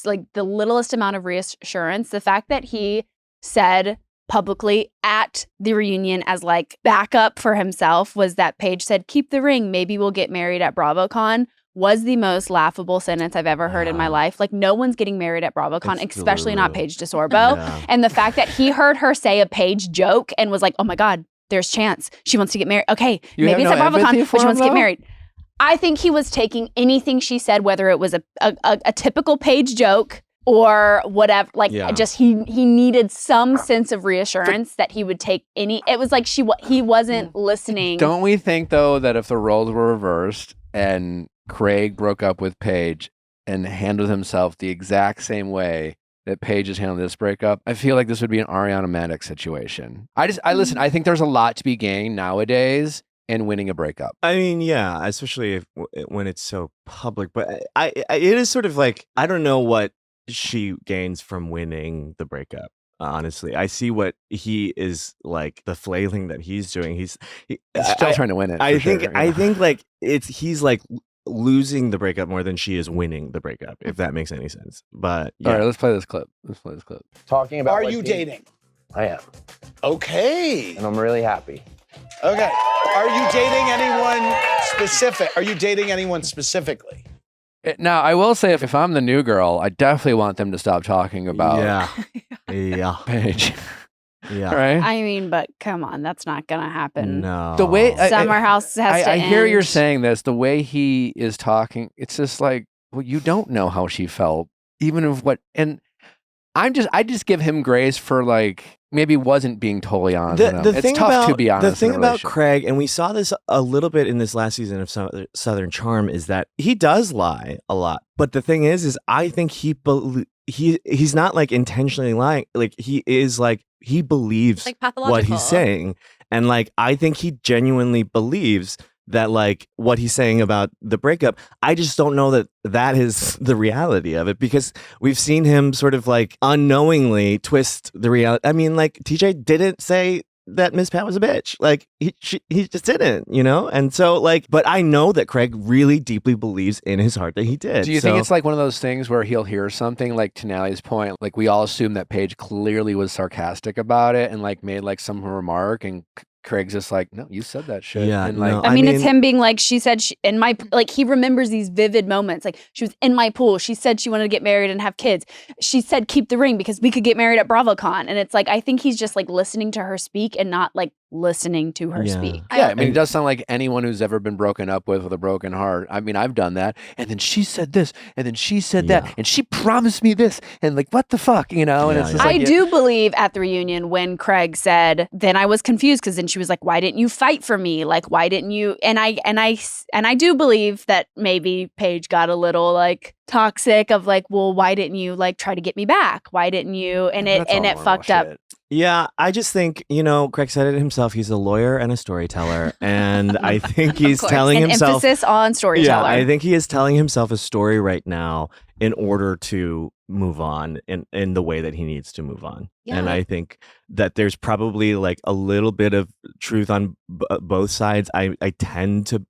like the littlest amount of reassurance. The fact that he said publicly at the reunion as like backup for himself was that Paige said, keep the ring, maybe we'll get married at BravoCon, was the most laughable sentence I've ever heard in my life. Like, no one's getting married at BravoCon, especially not Paige DeSorbo. And the fact that he heard her say a Paige joke and was like, oh my God, there's chance. She wants to get married. Okay, maybe it's at BravoCon, but she wants to get married. I think he was taking anything she said, whether it was a typical Paige joke or whatever, like just he needed some sense of reassurance that he would take any. It was like he wasn't listening. Don't we think though that if the roles were reversed and Craig broke up with Paige and handled himself the exact same way that Paige has handled this breakup, I feel like this would be an Ariana Madix situation. Listen, I think there's a lot to be gained nowadays in winning a breakup. I mean, yeah, especially when it's so public, but it is sort of like, I don't know what she gains from winning the breakup. Honestly, I see what he is like, the flailing that he's doing. He's still trying to win it. I think like he's like losing the breakup more than she is winning the breakup, if that makes any sense. But yeah. All right, let's play this clip. Talking about, are you dating? I am. Okay. And I'm really happy. Okay. Are you dating anyone specific? Are you dating anyone specifically? Now, I will say, if I'm the new girl, I definitely want them to stop talking about Paige. Yeah. Right? I mean, but come on, that's not gonna happen. No. The way Summer House has to I hear end. you're saying this, the way he is talking, it's just like, well, you don't know how she felt, even of what, and I just give him grace for like, maybe wasn't being totally honest. It's tough to be honest. The thing about Craig, and we saw this a little bit in this last season of Southern Charm, is that he does lie a lot. But the thing is I think he's not like intentionally lying. Like he is like, he believes like what he's saying. And like, I think he genuinely believes that like what he's saying about the breakup. I just don't know that is the reality of it, because we've seen him sort of like unknowingly twist the reality. I mean, like TJ didn't say that Miss Pat was a bitch. Like he just didn't, you know? And so like, but I know that Craig really deeply believes in his heart that he did. Do you think it's like one of those things where he'll hear something, like to Nally's point, like we all assume that Paige clearly was sarcastic about it and like made like some remark, and Craig's just like, no, you said that shit. Yeah, and like, no, I mean, it's him being like, she said in my, like he remembers these vivid moments. Like she was in my pool. She said she wanted to get married and have kids. She said, keep the ring because we could get married at BravoCon. And it's like, I think he's just like listening to her speak and not like listening to her speak. Yeah, I mean, it does sound like anyone who's ever been broken up with a broken heart. I mean, I've done that. And then she said this, and then she said that, and she promised me this, and like, what the fuck, you know? And it's just like, I do believe at the reunion when Craig said, then I was confused because then she was like, why didn't you fight for me? Like, why didn't you? And I do believe that maybe Paige got a little like toxic of like, well, why didn't you like try to get me back? Why didn't you? And That's all it normal fucked up. shit. Yeah, I just think, Craig said it himself. He's a lawyer and a storyteller. And I think he's course. telling An himself. emphasis on storyteller. Yeah, I think he is telling himself a story right now in order to move on in the way that he needs to move on. Yeah. And I think that there's probably like a little bit of truth on both sides. I tend to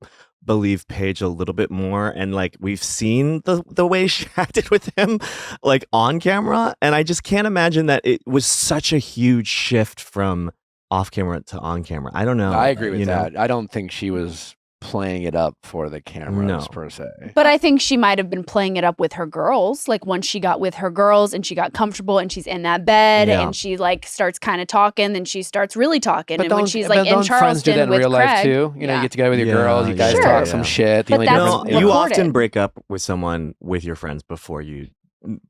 believe Paige a little bit more, and like we've seen the way she acted with him like on camera, and I just can't imagine that it was such a huge shift from off camera to on camera. I don't know. I agree with that. I don't think she was playing it up for the cameras No. per se. But I think she might have been playing it up with her girls. Like once she got with her girls and she got comfortable and she's in that bed Yeah. and she like starts kind of talking, then she starts really talking. But and when don't- she's but like in don't friends do Charleston that in with real Craig, life too? You know, you get together with your Yeah, girls, you guys Sure. talk some shit. The But only that's difference, No, you recorded. often break up with someone with your friends before you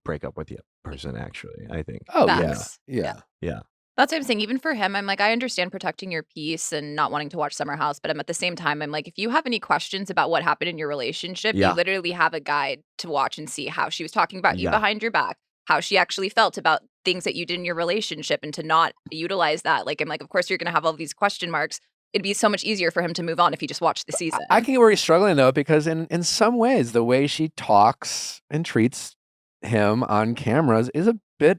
break up with the person, actually, I think. Oh Facts. yeah. That's what I'm saying. Even for him, I'm like, I understand protecting your peace and not wanting to watch Summer House, but I'm at the same time, I'm like, if you have any questions about what happened in your relationship, Yeah. you literally have a guide to watch and see how she was talking about you Yeah. behind your back, how she actually felt about things that you did in your relationship, and to not utilize that. Like, I'm like, of course, you're going to have all these question marks. It'd be so much easier for him to move on if he just watched the season. I can get where he's struggling though, because in some ways, the way she talks and treats him on cameras is a bit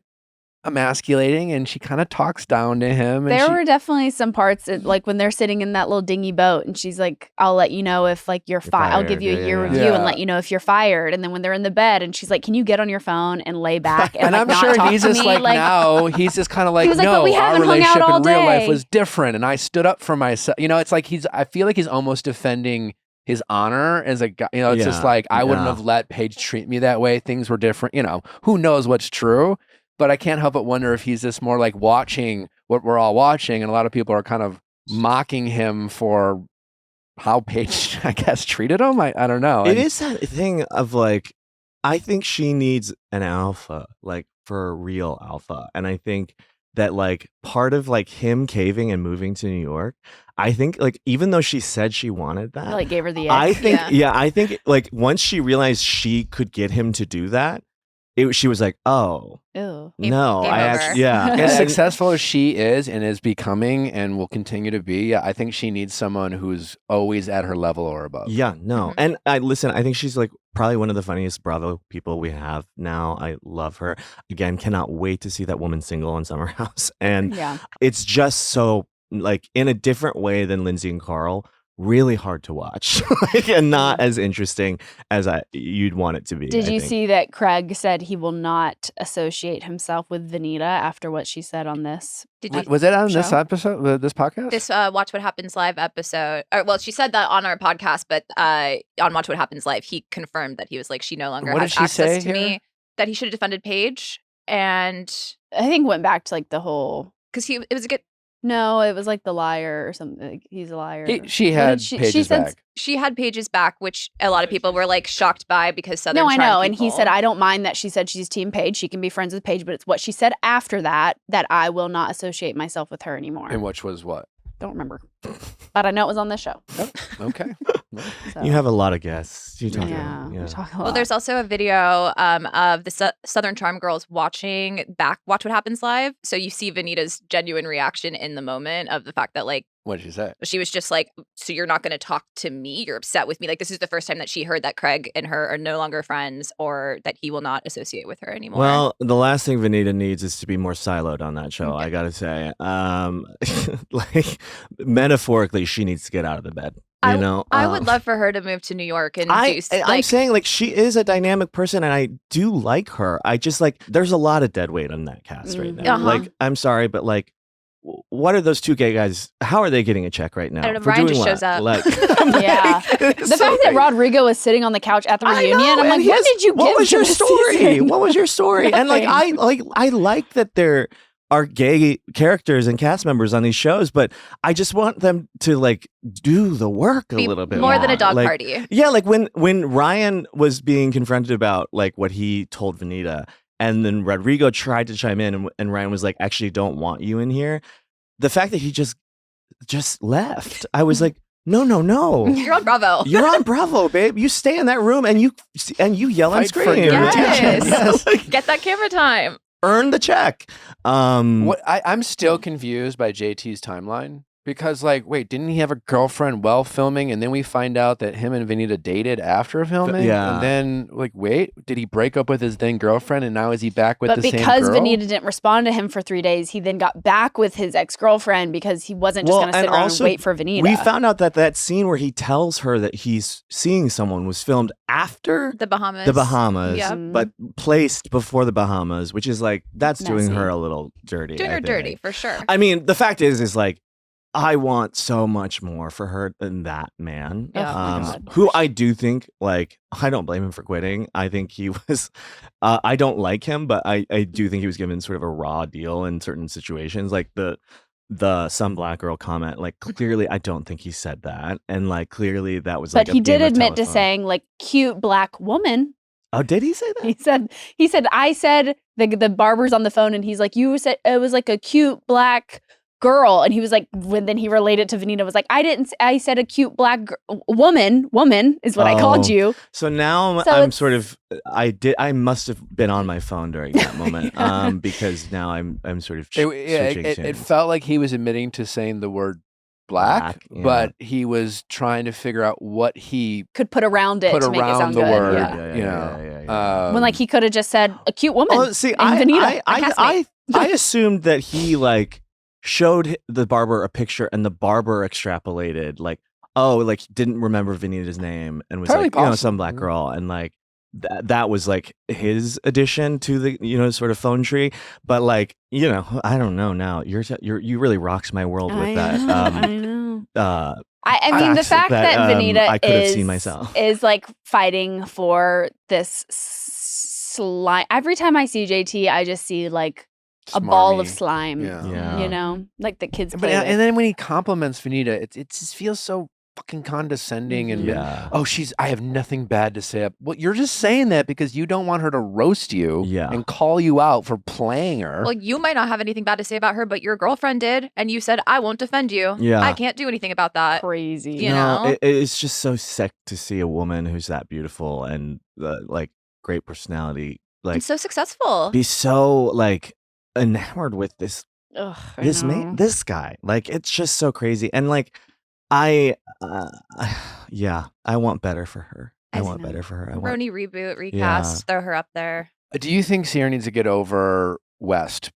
emasculating, and she kind of talks down to him. And There she, were definitely some parts like when they're sitting in that little dingy boat and she's like, I'll let you know if like you're fired. I'll give fired. you a Yeah, year yeah, review yeah. and let you know if you're fired. And then when they're in the bed and she's like, can you get on your phone and lay back and, and like, I'm not sure talk he's to just me? like now he's just kind of like, was like, but no, we our haven't hung out relationship all in real life day. was different, and I stood up for myself. You know, it's like I feel like he's almost defending his honor as a guy. You know, it's just Yeah, like I wouldn't yeah. have let Paige treat me that way. Things were different. You know, who knows what's true? But I can't help but wonder if he's just more like watching what we're all watching, and a lot of people are kind of mocking him for how Paige, I guess, treated him. I don't know. It And- is that thing of like, I think she needs an alpha, like for a real alpha. And I think that like part of like him caving and moving to New York, I think like even though she said she wanted that, like gave her the I ick. think, Yeah. I think like once she realized she could get him to do that, she was like, oh, Ew. Game- no, game I over. actually, yeah. As And- successful as she is and is becoming and will continue to be, I think she needs someone who's always at her level or above. Yeah, no. Mhm. And I think she's like probably one of the funniest Bravo people we have now. I love her. Again, cannot wait to see that woman single on Summer House. And Yeah. it's just so like in a different way than Lindsay and Carl, really hard to watch. Like, and not as interesting as you'd want it to be. Did I you think. see that Craig said he will not associate himself with Vanita after what she said on this? Did you Was it on this Show? episode, this podcast? this Watch What Happens Live episode? Or, well, she said that on our podcast, but on Watch What Happens Live, he confirmed that he was like, she no longer What has did she access say to here? me. That he should have defended Paige, and I think went back to like the whole. because it was a good. No, it was like the liar or something. Like, he's a liar. She What had did she Paige's said back. She had Paige's back, which a lot of people were like shocked by because Southern No, I Charm know. And he people- said, I don't mind that she said she's team Paige. She can be friends with Paige, but it's what she said after that I will not associate myself with her anymore. And which was what? Don't remember. But I know it was on this show. Okay. So. You have a lot of guests. You talk Yeah, about, we talk a lot. Well, there's also a video of the Southern Charm girls watch What Happens Live. So you see Vanita's genuine reaction in the moment of the fact that like What did she say? she was just like, so you're not going to talk to me? You're upset with me? Like this is the first time that she heard that Craig and her are no longer friends or that he will not associate with her anymore. Well, the last thing Vanita needs is to be more siloed on that show. I gotta say, like metaphorically, she needs to get out of the bed. You know, I would love for her to move to New York and I'm like saying like she is a dynamic person, and I do like her. I just like there's a lot of dead weight on that cast right now. Uh-huh. Like, I'm sorry, but like. What are those two gay guys? How are they getting a check right now? I don't know, for Ryan doing just what? shows up. Like, Yeah. The fact that Rodrigo was sitting on the couch at the I reunion, know, I'm and like, he what has- did you What give was to your this story? season? What was your story? And like Nothing. I like that there are gay characters and cast members on these shows, but I just want them to like do the work a be little bit more than a dog Like, party. Yeah, like when Ryan was being confronted about like what he told Vanita, and then Rodrigo tried to chime in, and Ryan was like, "Actually, don't want you in here." The fact that he just left, I was like, No. You're on Bravo. You're on Bravo, babe. You stay in that room and you yell and Fight for scream. your Yes. Yes. Like, Get that camera time. earn the check. What I'm still confused by JT's timeline because, like, wait, didn't he have a girlfriend while filming, and then we find out that him and Vanita dated after filming? Yeah. And then, like, wait, did he break up with his then girlfriend, and now is he back with But the same girl? because Vanita didn't respond to him for 3 days, he then got back with his ex-girlfriend because he wasn't just going to sit and around also, and wait for Vanita. We found out that scene where he tells her that he's seeing someone was filmed after The Bahamas. the Bahamas, Yep. but placed before the Bahamas, which is like, that's doing Messy. her a little dirty. Doing I her think. dirty, for sure. I mean, the fact is like, I want so much more for her than that man. Oh my God. Who I do think, like, I don't blame him for quitting. I think he was, I don't like him, but I do think he was given sort of a raw deal in certain situations. Like the some black girl comment, like, clearly I don't think he said that. And like, clearly that was like but he a did game of admit to telephone. saying, like, cute black woman. Oh, did he say that? He said, I said, the barber's on the phone, and he's like, you said it was like a cute black girl. And he was like, then he related to Vanita, was like, I said a cute black woman is what I called Oh. you. So now So I'm it's- sort of, I must have been on my phone during that moment, because now I'm sort of switching It tunes. felt like he was admitting to saying the word black, Black, yeah. but he was trying to figure out what he Could put around it put to make it around sound the good. word. Yeah. You know, yeah. When like he could have just said a cute woman. Oh, see, and Vanita, a I castmate. assumed that he like showed the barber a picture and the barber extrapolated like, oh, like didn't remember Vanita's name and was Totally like, possible. some black girl, and like that was like his addition to the sort of phone tree. But like, I don't know now. You really rocks my world with that. I know. I mean, the facts fact that Vanita I could have seen myself. is like fighting for this slime. Every time I see JT, I just see like a ball of smarmy. slime. Yeah. Like the kids But play with. and then when he compliments Vanita, it just feels so fucking condescending and Yeah. I have nothing bad to say. Well, you're just saying that because you don't want her to roast you Yeah. and call you out for playing her. Well, you might not have anything bad to say about her, but your girlfriend did, and you said, I won't defend you. Yeah. I can't do anything about that. Crazy. You know? It's just so sick to see a woman who's that beautiful and like great personality, like And so successful. be so like enamored with this Ugh, I this know. man, this guy. Like, it's just so crazy. And like, I want better for her. I I want know. better for her. I want. Brony reboot, recast, throw her up there. Do you think Sierra needs to get over West?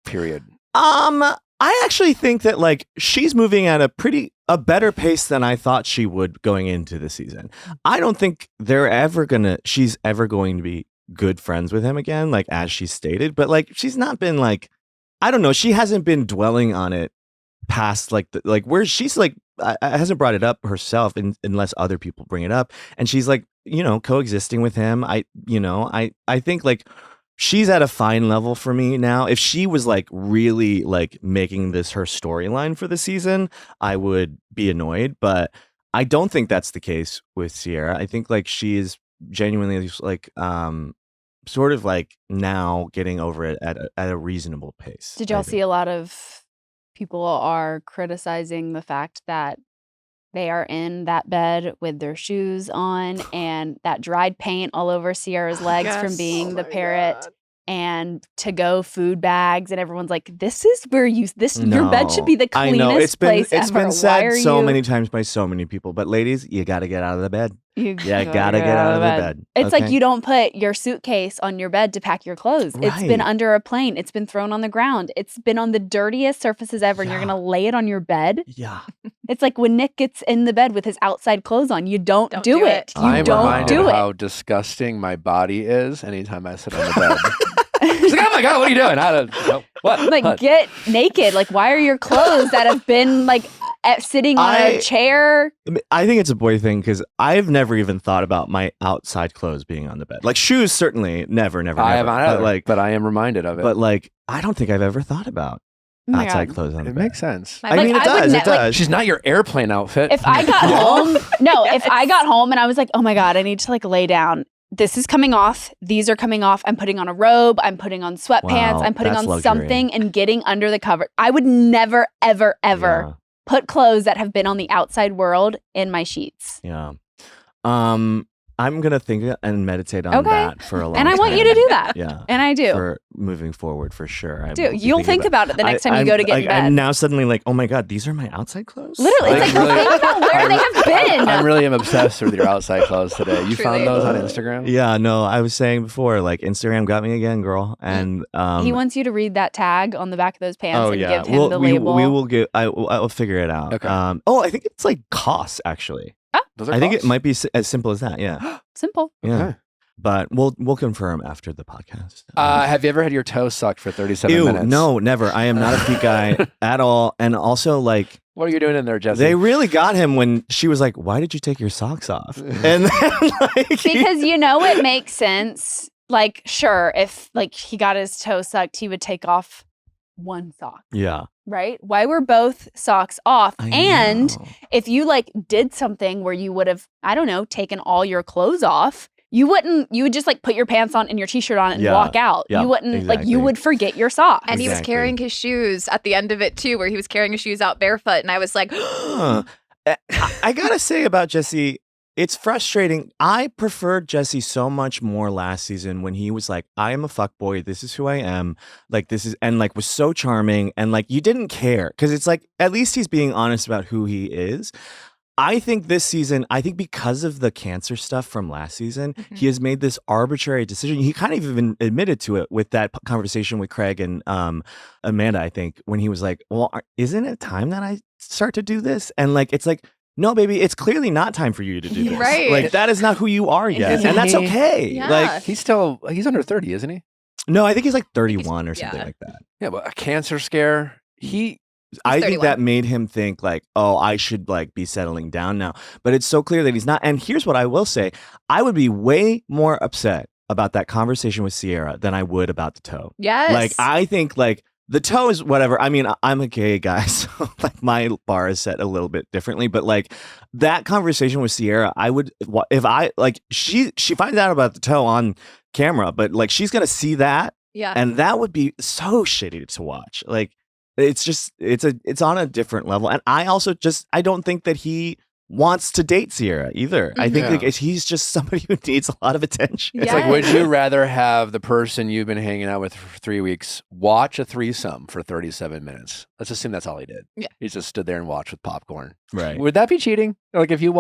Period. I actually think that like she's moving at a better pace than I thought she would going into the season. I don't think she's ever going to be good friends with him again, like as she stated, but like she's not been like, I don't know, she hasn't been dwelling on it past like where she's like hasn't brought it up herself unless other people bring it up, and she's like coexisting with him. I think like she's at a fine level for me now. If she was like really like making this her storyline for the season, I would be annoyed, but I don't think that's the case with Sierra. I think like she is genuinely like sort of like now getting over it at a reasonable pace. Did y'all see a lot of people are criticizing the fact that they are in that bed with their shoes on and that dried paint all over Sierra's legs from being the parrot and to-go food bags, and everyone's like, "This is where your bed should be the I cleanest know it's place been ever. been Why said are so you- many times by so many people, but ladies, you got to get out of the bed. You Yeah, gotta get out of the bed. It's like okay? you don't put your suitcase on your bed to pack your clothes. It's been Right. under a plane. It's been thrown on the ground. It's been on the dirtiest surfaces ever, and you're Yeah. gonna lay it on your bed. Yeah. It's like when Nick gets in the bed with his outside clothes on. You don't Don't do do it. it. You I'm don't reminded do it. how disgusting my body is anytime I sit on the bed. She's like, oh my God, what are you doing? I don't know. What? Like, What? get naked. Like, why are your clothes that have been like sitting on a chair? I think it's a boy thing because I've never even thought about my outside clothes being on the bed. Like shoes, certainly, never. I haven't either, But like, but I am reminded of it. but like, I don't think I've ever thought about Oh my outside God. clothes on the it bed. makes sense. My- I mean, Like, it I would does. ne- It like, does. She's not your airplane outfit. If I got home, if I got home and I was like, oh my God, I need to like lay down. This is coming off. These are coming off. I'm putting on a robe. I'm putting on sweatpants. Wow, I'm putting that's on luxury. something and getting under the cover. I would never, ever, ever put clothes that have been on the outside world in my sheets. Yeah. I'm gonna think and meditate on Okay. that for a long time. And I want you to do that. Yeah. And I do. For moving forward, for sure. I will Do. be You'll think about it the next time you go to get in bed. I'm now suddenly like, oh my God, these are my outside clothes? Literally, it's Like, like, really- think about where they have been. I really am obsessed with your outside clothes today. You found Truly. those on Instagram? Yeah, no, I was saying before, like Instagram got me again, girl. And He wants you to read that tag on the back of those pants oh and yeah, give him the we label. will give. I'll figure it out. Okay. I think it's like costs actually. Those are I think it costs? might be as simple as that. Yeah, Simple. yeah. Okay. But we'll confirm after the podcast. Have you ever had your toe sucked for 37 Ew, minutes? no, never. I am not a feet guy at all. And also, like, What are you doing in there, Jesse? they really got him when she was like, "Why did you take your socks off?" And then, like, Because it makes sense. Like, sure, if like he got his toe sucked, he would take off one sock, yeah, right? Why were both socks off? I And know. if you like did something where you would have, I don't know, taken all your clothes off, you would just like put your pants on and your t-shirt on and Yeah. walk out. Yeah, You wouldn't like exactly. you would forget your socks. And he was Exactly. carrying his shoes at the end of it too, where he was carrying his shoes out barefoot, and I was like, Huh. I gotta say about Jesse, it's frustrating. I preferred Jesse so much more last season when he was like, "I am a fuckboy. This is who I am." Like this is, and like was so charming, and like you didn't care because it's like at least he's being honest about who he is. I think this season, because of the cancer stuff from last season, he has made this arbitrary decision. He kind of even admitted to it with that conversation with Craig and Amanda, I think, when he was like, well, isn't it time that I start to do this? And like, it's like, no, baby, it's clearly not time for you to do this. Right. Like, that is not who you are yet. Isn't And that's he? okay. Yeah. Like, He's under 30, isn't he? no, I think he's like 31 or something yeah. like that. Yeah, but a cancer scare. I think 31. that made him think like, oh, I should like be settling down now. But it's so clear that he's not. And here's what I will say. I would be way more upset about that conversation with Sierra than I would about the toe. yes. Like, I think like the toe is whatever. I mean, I'm a gay guy, so like my bar is set a little bit differently. But like that conversation with Sierra, I would, if I like, she finds out about the toe on camera, but like she's going to see that. yeah. And that would be so shitty to watch. Like, it's just it's on a different level. And I also I don't think that he wants to date Sierra either. I think Yeah. like he's just somebody who needs a lot of attention. It's like, would you rather have the person you've been hanging out with for 3 weeks watch a threesome for 37 minutes? Let's assume that's all he did. Yeah. He just stood there and watched with popcorn. Right. Would that be cheating? Like if you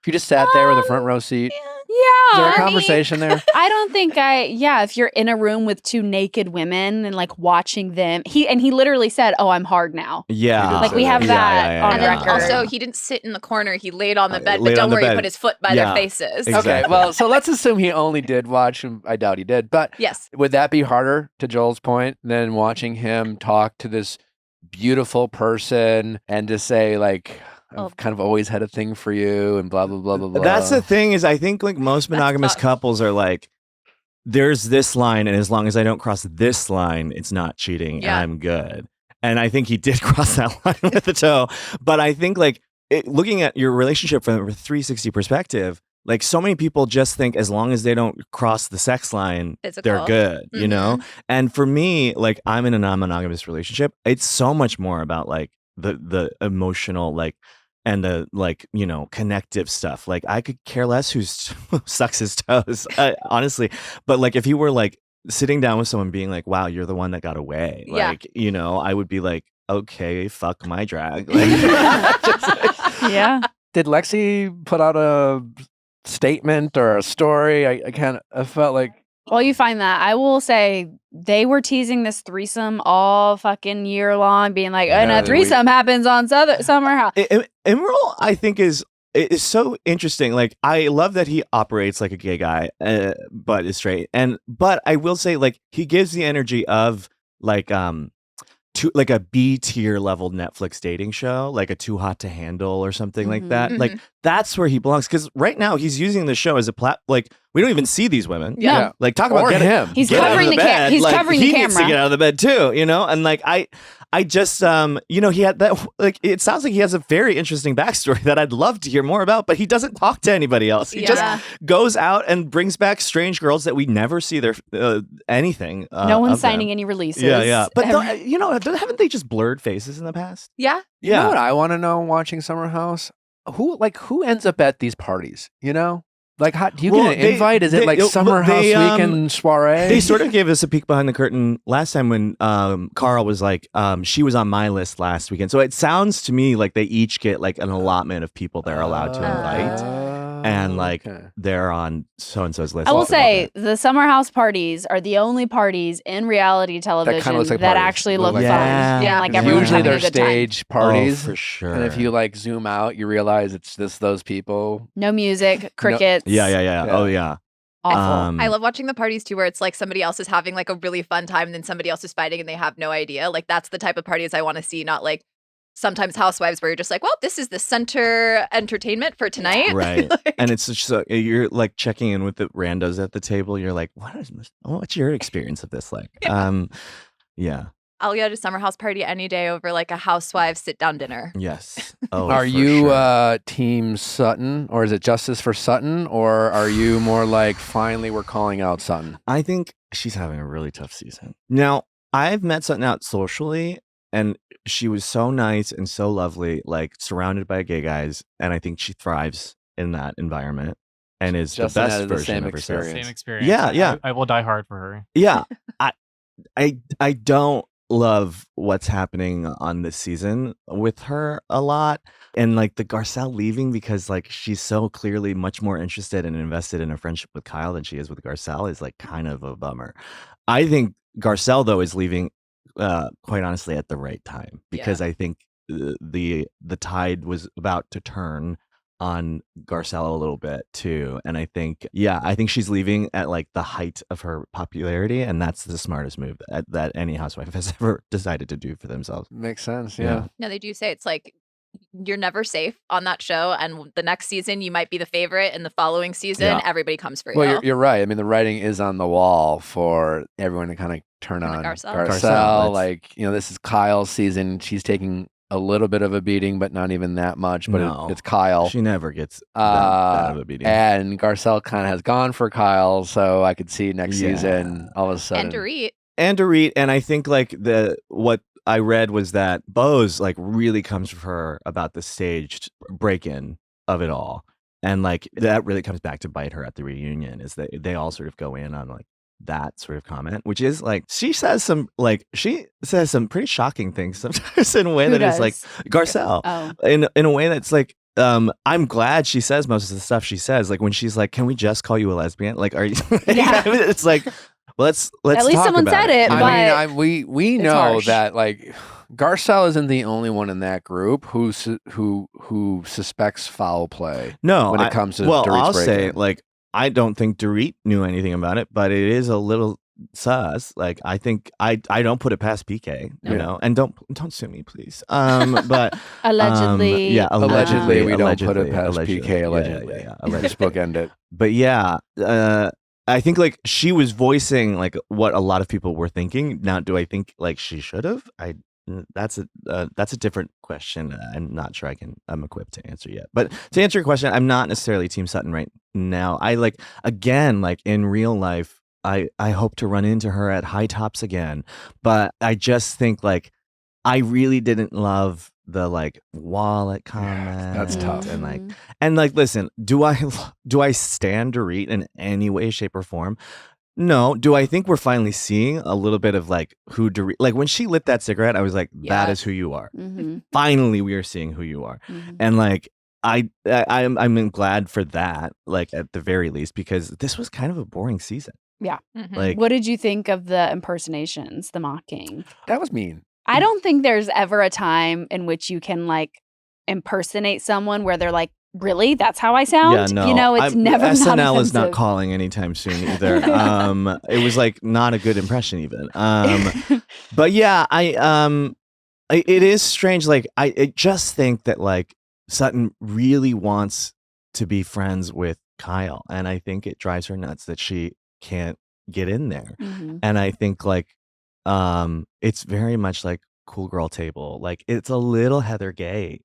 you just sat there with a front row seat? Yeah. Is there a I mean, conversation there? I don't think if you're in a room with two naked women and like watching them, he literally said, "Oh, I'm hard now." Yeah. Like, we have that on and then record. also, he didn't sit in the corner. He laid on the bed, laid but on don't the worry, he bed. put his foot by Yeah. their faces. Exactly. Okay, well, so let's assume he only did watch, and I doubt he did, but Yes. would that be harder, to Joel's point, than watching him talk to this beautiful person and to say, like, I've kind of always had a thing for you and blah, blah, blah, blah, blah. That's the thing is I think like most monogamous tough. couples are like, there's this line, and as long as I don't cross this line, it's not cheating, Yeah. and I'm good. And I think he did cross that line with the toe. But I think like looking at your relationship from a 360 perspective, like so many people just think as long as they don't cross the sex line, they're Physical. good, you know? And for me, like I'm in a non-monogamous relationship. It's so much more about like the emotional, like, and the like, you know, connective stuff. Like I could care less who sucks his toes, honestly. But like if you were like sitting down with someone being like, wow, you're the one that got away. Yeah. Like, you know, I would be like, okay, fuck my drag. Like, Yeah. Did Lexi put out a statement or a story? I felt like, While you find that, I will say they were teasing this threesome all fucking year long, being like, and Yeah, a threesome happens on Summer House. Emerald, I think is so interesting. Like I love that he operates like a gay guy, but is straight. But I will say, like he gives the energy of like to like a B tier level Netflix dating show, like a Too Hot to Handle or something like that. Mhm. Like that's where he belongs. Because right now he's using the show as a like we don't even see these women. Yeah. Like talk about Or get him. He's get out of covering the bed. he's Like, covering he the needs to camera. get out of the bed too, and like I just he had that, like, it sounds like he has a very interesting backstory that I'd love to hear more about, but he doesn't talk to anybody else. He just goes out and brings back strange girls that we never see their anything. No one's of them. signing any releases. Yeah. But haven't they just blurred faces in the past? Yeah. You know what I want to know watching Summer House? Who ends up at these parties? Like, how do you get an invite? Is it like Summer House weekend soiree? They sort of gave us a peek behind the curtain last time when Carl was like, she was on my list last weekend. So it sounds to me like they each get like an allotment of people they're allowed to invite. And like they're on so-and-so's list. I will say the Summer House parties are the only parties in reality television looks like that parties. actually Look look like fun. parties. Yeah, like Yeah. everyone's Usually having they're a good time. stage parties. for sure. And if you like zoom out, you realize it's just those people. No music, crickets. Yeah. Oh yeah. Awful. I love watching the parties too, where it's like somebody else is having like a really fun time and then somebody else is fighting and they have no idea. Like that's the type of parties I want to see, not like sometimes Housewives where you're just like, well, this is the center entertainment for tonight. Right. Like- And it's just you're like checking in with the randos at the table. You're like, what's your experience of this like? Yeah. I'll go to Summer House party any day over like a Housewives sit down dinner. Yes. Oh, Are for you sure. team Sutton, or is it justice for Sutton, or are you more like finally we're calling out Sutton? I think she's having a really tough season. Now, I've met Sutton out socially, and she was so nice and so lovely, like surrounded by gay guys, and I think she thrives in that environment and is Justin the best had the version same of herself. experience. Same experience. Yeah. I will die hard for her. Yeah, I don't love what's happening on this season with her a lot, and like the Garcelle leaving because like she's so clearly much more interested and invested in a friendship with Kyle than she is with Garcelle is like kind of a bummer. I think Garcelle though is leaving quite honestly at the right time because I think the tide was about to turn on Garcelle a little bit too, and I think she's leaving at like the height of her popularity, and that's the smartest move that any housewife has ever decided to do for themselves. Makes sense. Yeah. No, they do say it's like you're never safe on that show, and the next season you might be the favorite, and the following season everybody comes for you. Well, you're right. I mean, the writing is on the wall for everyone to kind of turn on Garcelle. Garcelle. Like, this is Kyle's season. She's taking a little bit of a beating, but not even that much. But No. it's Kyle. She never gets that bad of a beating. And Garcelle kind of has gone for Kyle, so I could see next season all of a sudden. And Dorit. And I think like what I read was that Bose like really comes for her about the staged break-in of it all, and like that really comes back to bite her at the reunion. Is that they all sort of go in on like that sort of comment, which is like she says some pretty shocking things sometimes in a way that is like Garcelle in a way that's like I'm glad she says most of the stuff she says, like when she's like, can we just call you a lesbian, like are you it's like, well, let's at least talk someone about said it. I mean, we know harsh. that like Garcelle isn't the only one in that group who suspects foul play. No, when it comes to well, Dorit's I'll break-in. say like I don't think Dorit knew anything about it, but it is a little sus. Like I think I don't put it past PK, you know, and don't sue me, please. But Allegedly. Allegedly, we don't put it allegedly, past allegedly. PK. Allegedly, Yeah. Let's bookend it. But yeah, I think like she was voicing like what a lot of people were thinking. Now, do I think like she should have? That's a different question. I'm not sure I'm equipped to answer yet. But to answer your question, I'm not necessarily Team Sutton right now. I like again, like in real life, I hope to run into her at High Tops again. But I just think like I really didn't love the like wallet comment. That's tough. And like listen, do I stand Dorit in any way, shape, or form? No. Do I think we're finally seeing a little bit of like who Dorit, like when she lit that cigarette, I was like, that is who you are. Mm-hmm. Finally, we are seeing who you are. Mm-hmm. And like I'm glad for that, like at the very least, because this was kind of a boring season. Yeah. Mhm. Like What did you think of the impersonations, the mocking? That was mean. I don't think there's ever a time in which you can like impersonate someone where they're like, really? That's how I sound? yeah, no, You know, it's never not SNL is not offensive. calling anytime soon either. It was like not a good impression even. But yeah, it is strange. Like I just think that like Sutton really wants to be friends with Kyle, and I think it drives her nuts that she can't get in there. Mhm. And I think like it's very much like cool girl table. Like it's a little Heather Gay,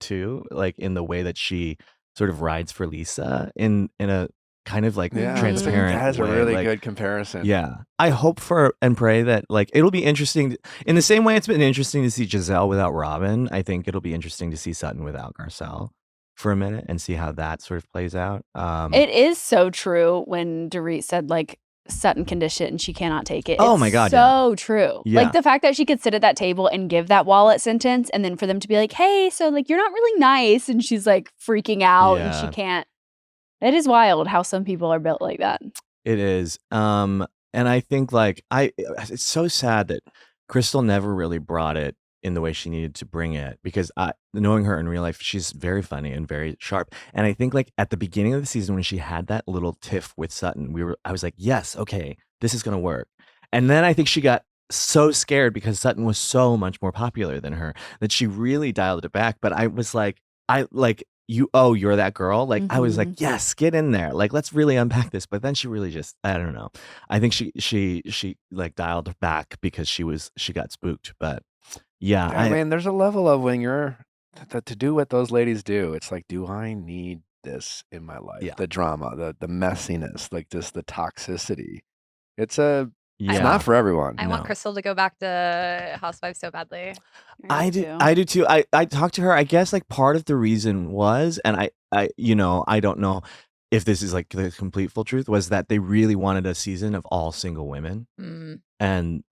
too, like in the way that she sort of rides for Lisa in a kind of like Yeah, transparent that is a way. really like, good comparison. yeah. I hope for and pray that like it'll be interesting in the same way it's been interesting to see Giselle without Robin. I think it'll be interesting to see Sutton without Garcelle for a minute and see how that sort of plays out. It is so true when Dorit said like Sutton can dish it and she cannot take it. Oh It's my God, so true. Yeah. Like the fact that she could sit at that table and give that wallet sentence, and then for them to be like, "Hey, so like you're not really nice," and she's like freaking out and she Yeah. can't. It is wild how some people are built like that. It is. And I think like it's so sad that Crystal never really brought it in the way she needed to bring it, because knowing her in real life, she's very funny and very sharp. And I think like at the beginning of the season when she had that little tiff with Sutton, I was like, yes, okay, this is gonna work. And then I think she got so scared because Sutton was so much more popular than her that she really dialed it back. But I was like, you're that girl. Like I was like, yes, get in there. Like let's really unpack this. But then she really just, I don't know. I think she like dialed back because she got spooked. But yeah, I mean, there's a level of when you're to do what those ladies do. It's like, do I need this in my life? Yeah. The drama, the messiness, like just the toxicity. It's yeah. not for everyone. I want Crystal to go back to Housewives so badly. I do too. I talked to her. I guess like part of the reason was, and I don't know if this is like the complete full truth, was that they really wanted a season of all single women, and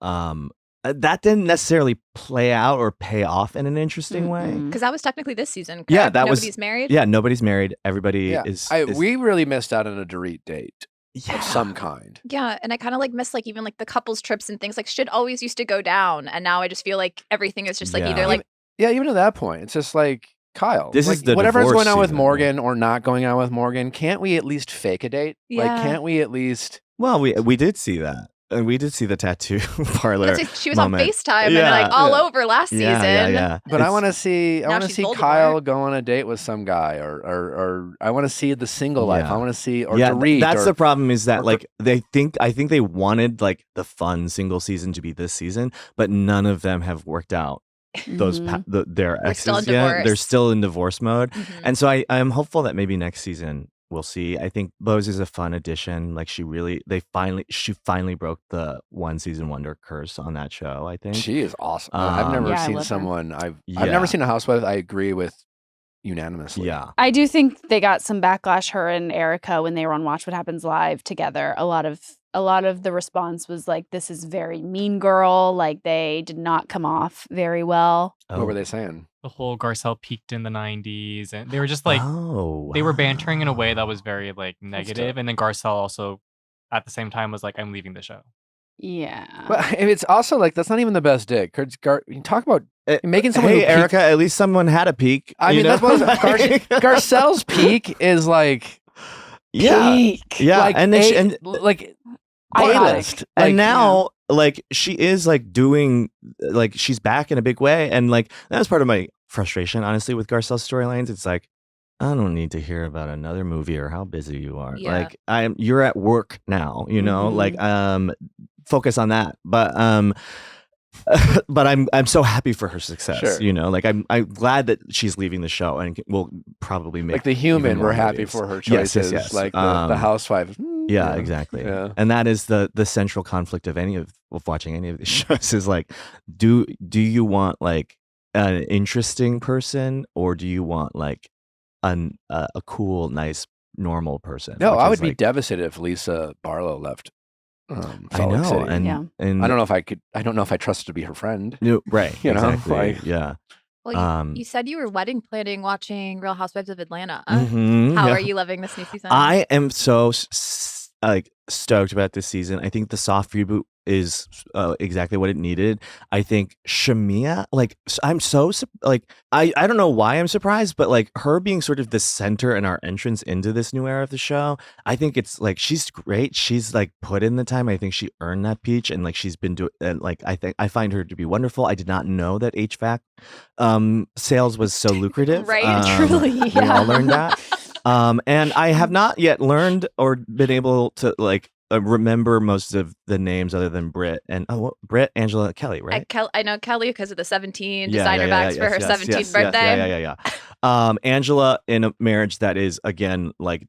that didn't necessarily play out or pay off in an interesting way. Because that was technically this season. Correct? Yeah, that was. Nobody's married. Yeah, nobody's married. Everybody is. We really missed out on a Dorit date. Yeah. Of some kind. Yeah, and I kind of like miss like even like the couples trips and things. Like shit always used to go down, and now I just feel like everything is just like either like even at that point, it's just like Kyle. This like, is the whatever's divorce going on with season, Morgan or not going on with Morgan. Can't we at least fake a date? Yeah. Like, can't we at least? Well, we did see that. And we did see the tattoo parlor. That's like, she was moment. on FaceTime and like all over last season. Yeah. But I want to see. Now she's Voldemort. Kyle go on a date with some guy, or I want to see the single life. I want to see Dorit. That's the problem. Is that like I think they wanted like the fun single season to be this season, but none of them have worked out. Their exes yet. They're still in divorce mode, and so I'm hopeful that maybe next season we'll see. I think Bose is a fun addition. Like she finally broke the one season wonder curse on that show. I think she is awesome. I've never seen someone. I've never seen a housewife I agree with unanimously. Yeah, I do think they got some backlash. Her and Erica when they were on Watch What Happens Live together. A lot of the response was like, "This is very mean girl." Like they did not come off very well. What were they saying? The whole Garcelle peaked in the 90s, and they were just like, they were bantering in a way that was very like negative. And then Garcelle also, at the same time, was like, "I'm leaving the show." Yeah, but it's also like that's not even the best dig. You talk about making someone. Hey, Erica, at least someone had a peak. I mean, that's what Garcelle's peak is like. Peak. Yeah, like and then like A-list. And now like she is like doing like she's back in a big way, and like that was part of my frustration honestly with Garcelle's storylines. It's like I don't need to hear about another movie or how busy you are. Yeah. Like you're at work now, like focus on that. But but I'm so happy for her success. Sure. Like I'm glad that she's leaving the show and will probably make like the human. We're happy movies. for her choices. Yes. Like the housewife. Yeah, exactly. Yeah. And that is the central conflict of watching any of these shows is like, do you want like an interesting person or do you want like a cool, nice, normal person? No, I would be devastated if Lisa Barlow left. I know, City. and I don't know if I could. I don't know if I trusted to be her friend. No, right? Exactly. Like, yeah. Well, you said you were wedding planning watching Real Housewives of Atlanta. Mm-hmm, How are you loving this new season? I am so like stoked about this season. I think the soft reboot is exactly what it needed. I think Shamia, like, I'm so like, I don't know why I'm surprised, but like her being sort of the center in our entrance into this new era of the show, I think it's like she's great. She's like put in the time. I think she earned that peach, and like she's been doing. And like I find her to be wonderful. I did not know that HVAC sales was so lucrative. Right? Truly, we yeah. all learned that. And I have not yet learned or been able to like remember most of the names other than Britt and Britt, Angela, Kelly, right? I know Kelly because of the 17 Yeah, designer bags for her 17th birthday. Yeah. Angela in a marriage that is again like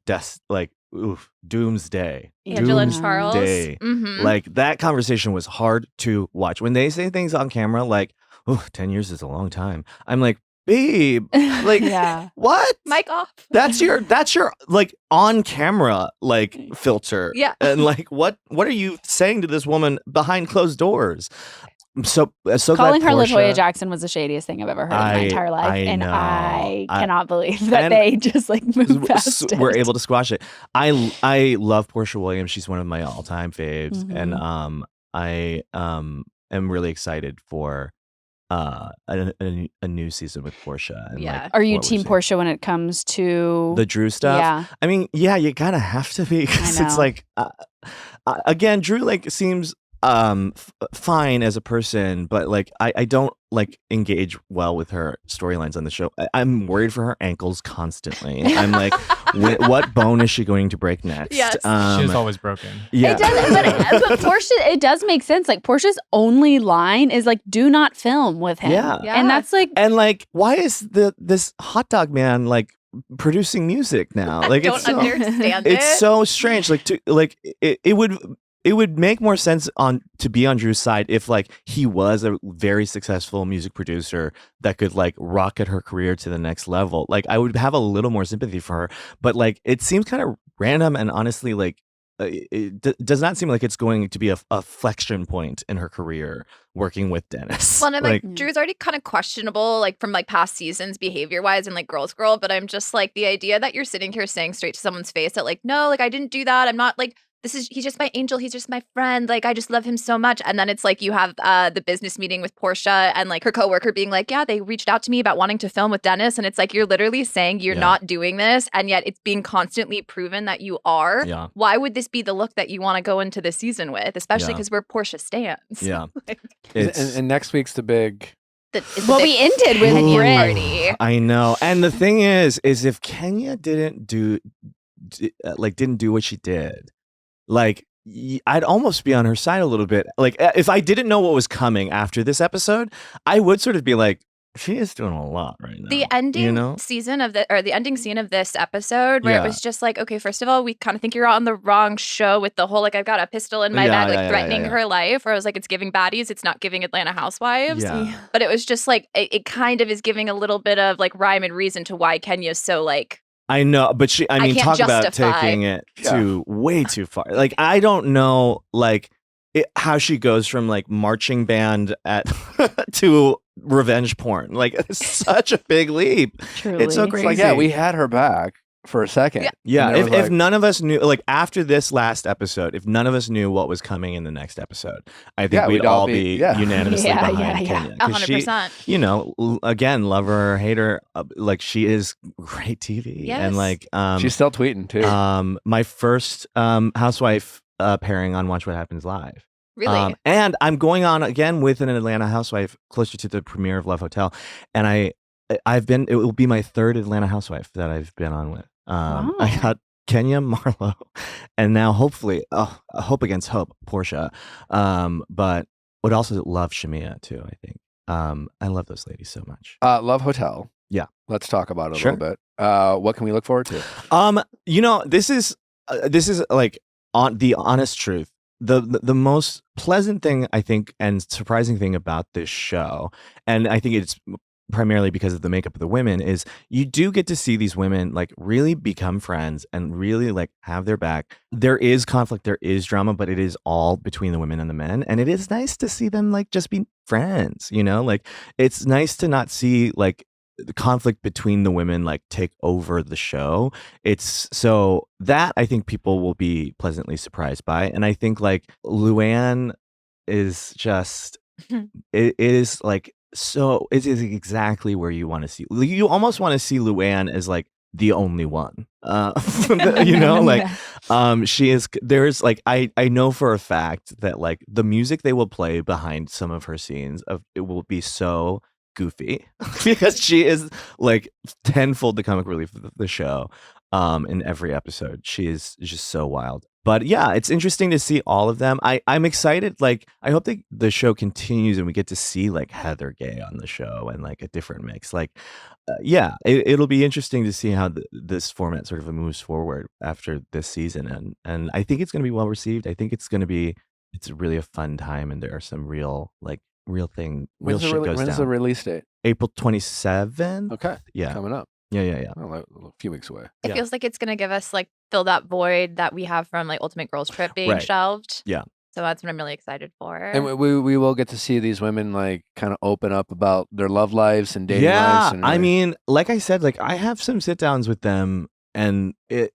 doomsday. Angela and Charles. Doomsday. Mhm. Like that conversation was hard to watch. When they say things on camera like, oh, 10 years is a long time. I'm like, babe, like Yeah. what? Mic off. That's your like on camera like filter. Yeah. And like what are you saying to this woman behind closed doors? I'm so Calling glad her Portia, LaToya Jackson was the shadiest thing I've ever heard in my entire life. I And know. I I- cannot believe that and they just like moved past it. we're able to squash it. I love Portia Williams. She's one of my all-time faves. Mhm. And I am really excited for a new season with Portia. And Yeah. like, Are you what we're team seeing. Portia when it comes to The Drew stuff? Yeah. I mean, yeah, you kind of have to be because I it's know. like, again, Drew like seems fine as a person, but like I don't like engage well with her storylines on the show. I'm worried for her ankles constantly. I'm like, what bone is she going to break next? Yes. She's always broken. Yeah. It does, but Portia, it does make sense. Like Portia's only line is like, "Do not film with him." Yeah. And that's like, And like, why is this hot dog man like producing music now? Like, Don't it's so, understand it. it's so strange. Like, it would make more sense to be on Drew's side if like he was a very successful music producer that could like rocket her career to the next level. Like I would have a little more sympathy for her, but like it seems kind of random and honestly like it does not seem like it's going to be a flexion point in her career working with Dennis. Well, and I'm like, Drew's already kind of questionable, like from like past seasons, behavior wise, and like Girls Girl. But I'm just like the idea that you're sitting here saying straight to someone's face that like, no, like I didn't do that. I'm not like. He's just my angel. He's just my friend. Like, I just love him so much. And then it's like you have the business meeting with Portia and like her coworker being like, yeah, they reached out to me about wanting to film with Dennis. And it's like, you're literally saying you're not doing this. And yet it's being constantly proven that you are. Yeah. Why would this be the look that you want to go into this season with? Especially because where Portia stands. Yeah. And next week's the big. well, we ended with Kenya Brit. party. I know. And the thing is if Kenya didn't do what she did, like I'd almost be on her side a little bit. Like if I didn't know what was coming after this episode, I would sort of be like, she is doing a lot right now. The ending season of the ending scene of this episode where it was just like, okay, first of all, we kind of think you're on the wrong show with the whole like I've got a pistol in my bag, like threatening her life. Or I was like, it's giving baddies, it's not giving Atlanta Housewives. Yeah. But it was just like it kind of is giving a little bit of like rhyme and reason to why Kenya's so like. I know, but I mean, can't talk about justify. taking it to way too far. Like, I don't know, like, how she goes from like marching band to revenge porn. Like, it's such a big leap. Truly. It's so It's crazy. like, yeah, we had her back for a second. Yeah, And it was if like- none of us knew, like after this last episode, if none of us knew what was coming in the next episode, I think we'd all be unanimously behind Kenya. 'Cause she, 100%. you know, again, love her or hate her, like she is great TV. Yes. And like, she's still tweeting too. my first housewife pairing on Watch What Happens Live. Really? And I'm going on again with an Atlanta housewife closer to the premiere of Love Hotel. And it will be my third Atlanta housewife that I've been on with. I got Kenya, Marlo, and now hopefully, hope against hope, Portia. But would also love Shamia too, I think. I love those ladies so much. Love Hotel. Yeah. Let's talk about it a Sure. little bit. What can we look forward to? You know, this is like on the honest truth. The most pleasant thing I think and surprising thing about this show, and I think it's primarily because of the makeup of the women, is you do get to see these women like really become friends and really like have their back. There is conflict, there is drama, but it is all between the women and the men. And it is nice to see them like just be friends, you know, like it's nice to not see like the conflict between the women like take over the show. It's so that I think people will be pleasantly surprised by. And I think like Luann is just it is like so it is exactly where you want to see. You almost want to see Luann as like the only one. You know, like she is there's like I know for a fact that like the music they will play behind some of her scenes of it will be so goofy because she is like tenfold the comic relief of the show in every episode. She is just so wild. But yeah, it's interesting to see all of them. I'm excited. Like, I hope the show continues and we get to see like Heather Gay on the show and like a different mix. Like, yeah, it'll be interesting to see how this format sort of moves forward after this season. And I think it's going to be well received. I think it's really a fun time. And there are some real shit goes down. When's the release date? April 27th. Okay. Yeah. Coming up. Yeah. Oh, like a few weeks away. It feels like it's going to give us like fill that void that we have from like Ultimate Girls Trip being Right. shelved. Yeah. So that's what I'm really excited for. And we will get to see these women like kind of open up about their love lives and dating lives. And I mean, like I said, like I have some sit downs with them, and it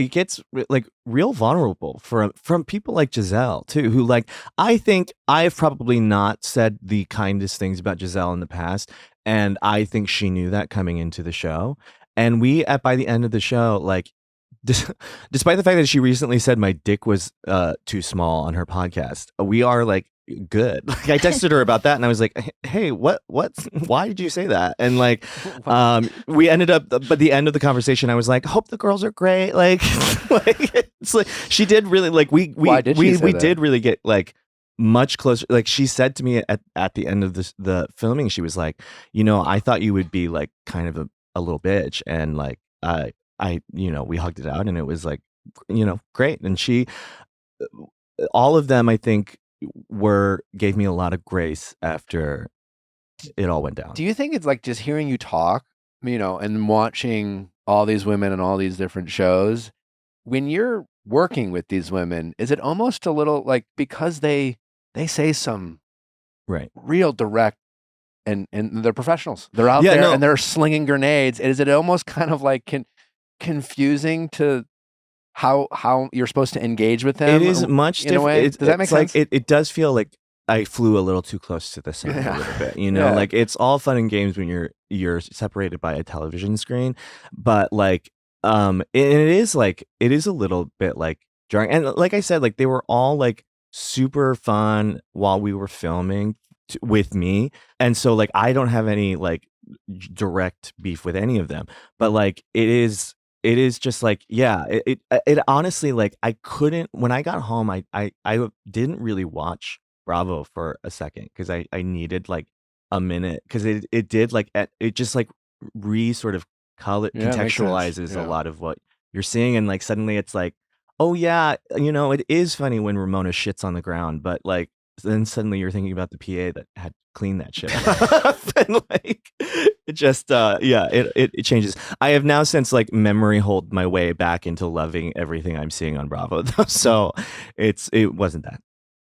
gets like real vulnerable from people like Giselle too, who like I think I've probably not said the kindest things about Giselle in the past, and I think she knew that coming into the show. And by the end of the show, like despite the fact that she recently said my dick was too small on her podcast, we are like good. Like I texted her about that and I was like, hey, what why did you say that? And like we ended up but the end of the conversation I was like, hope the girls are great. Like it's like she did really like we did really get like much closer. Like she said to me at the end of the filming, she was like, you know, I thought you would be like kind of a little bitch, and like I we hugged it out and it was like, you know, great. And all of them I think gave me a lot of grace after it all went down. Do you think it's like just hearing you talk, you know, and watching all these women and all these different shows, when you're working with these women, is it almost a little like because they say some real direct and they're professionals. They're out there and they're slinging grenades. Is it almost kind of like confusing to how you're supposed to engage with them? It is much different. Does that make sense? It does feel like I flew a little too close to the sun a little bit. You know, like it's all fun and games when you're separated by a television screen, but like it is a little bit like jarring. And like I said, like they were all like super fun while we were filming with me, and so like I don't have any like direct beef with any of them, but like it is just like it honestly, like I couldn't, when I got home I didn't really watch Bravo for a second because I needed like a minute, because it did like it just like sort of contextualizes a lot of what you're seeing, and like suddenly it's like, oh yeah, you know, it is funny when Ramona shits on the ground, but like then suddenly you're thinking about the PA that had cleaned that shit up. And like it just it changes. I have now since like memory hold my way back into loving everything I'm seeing on Bravo though. So it wasn't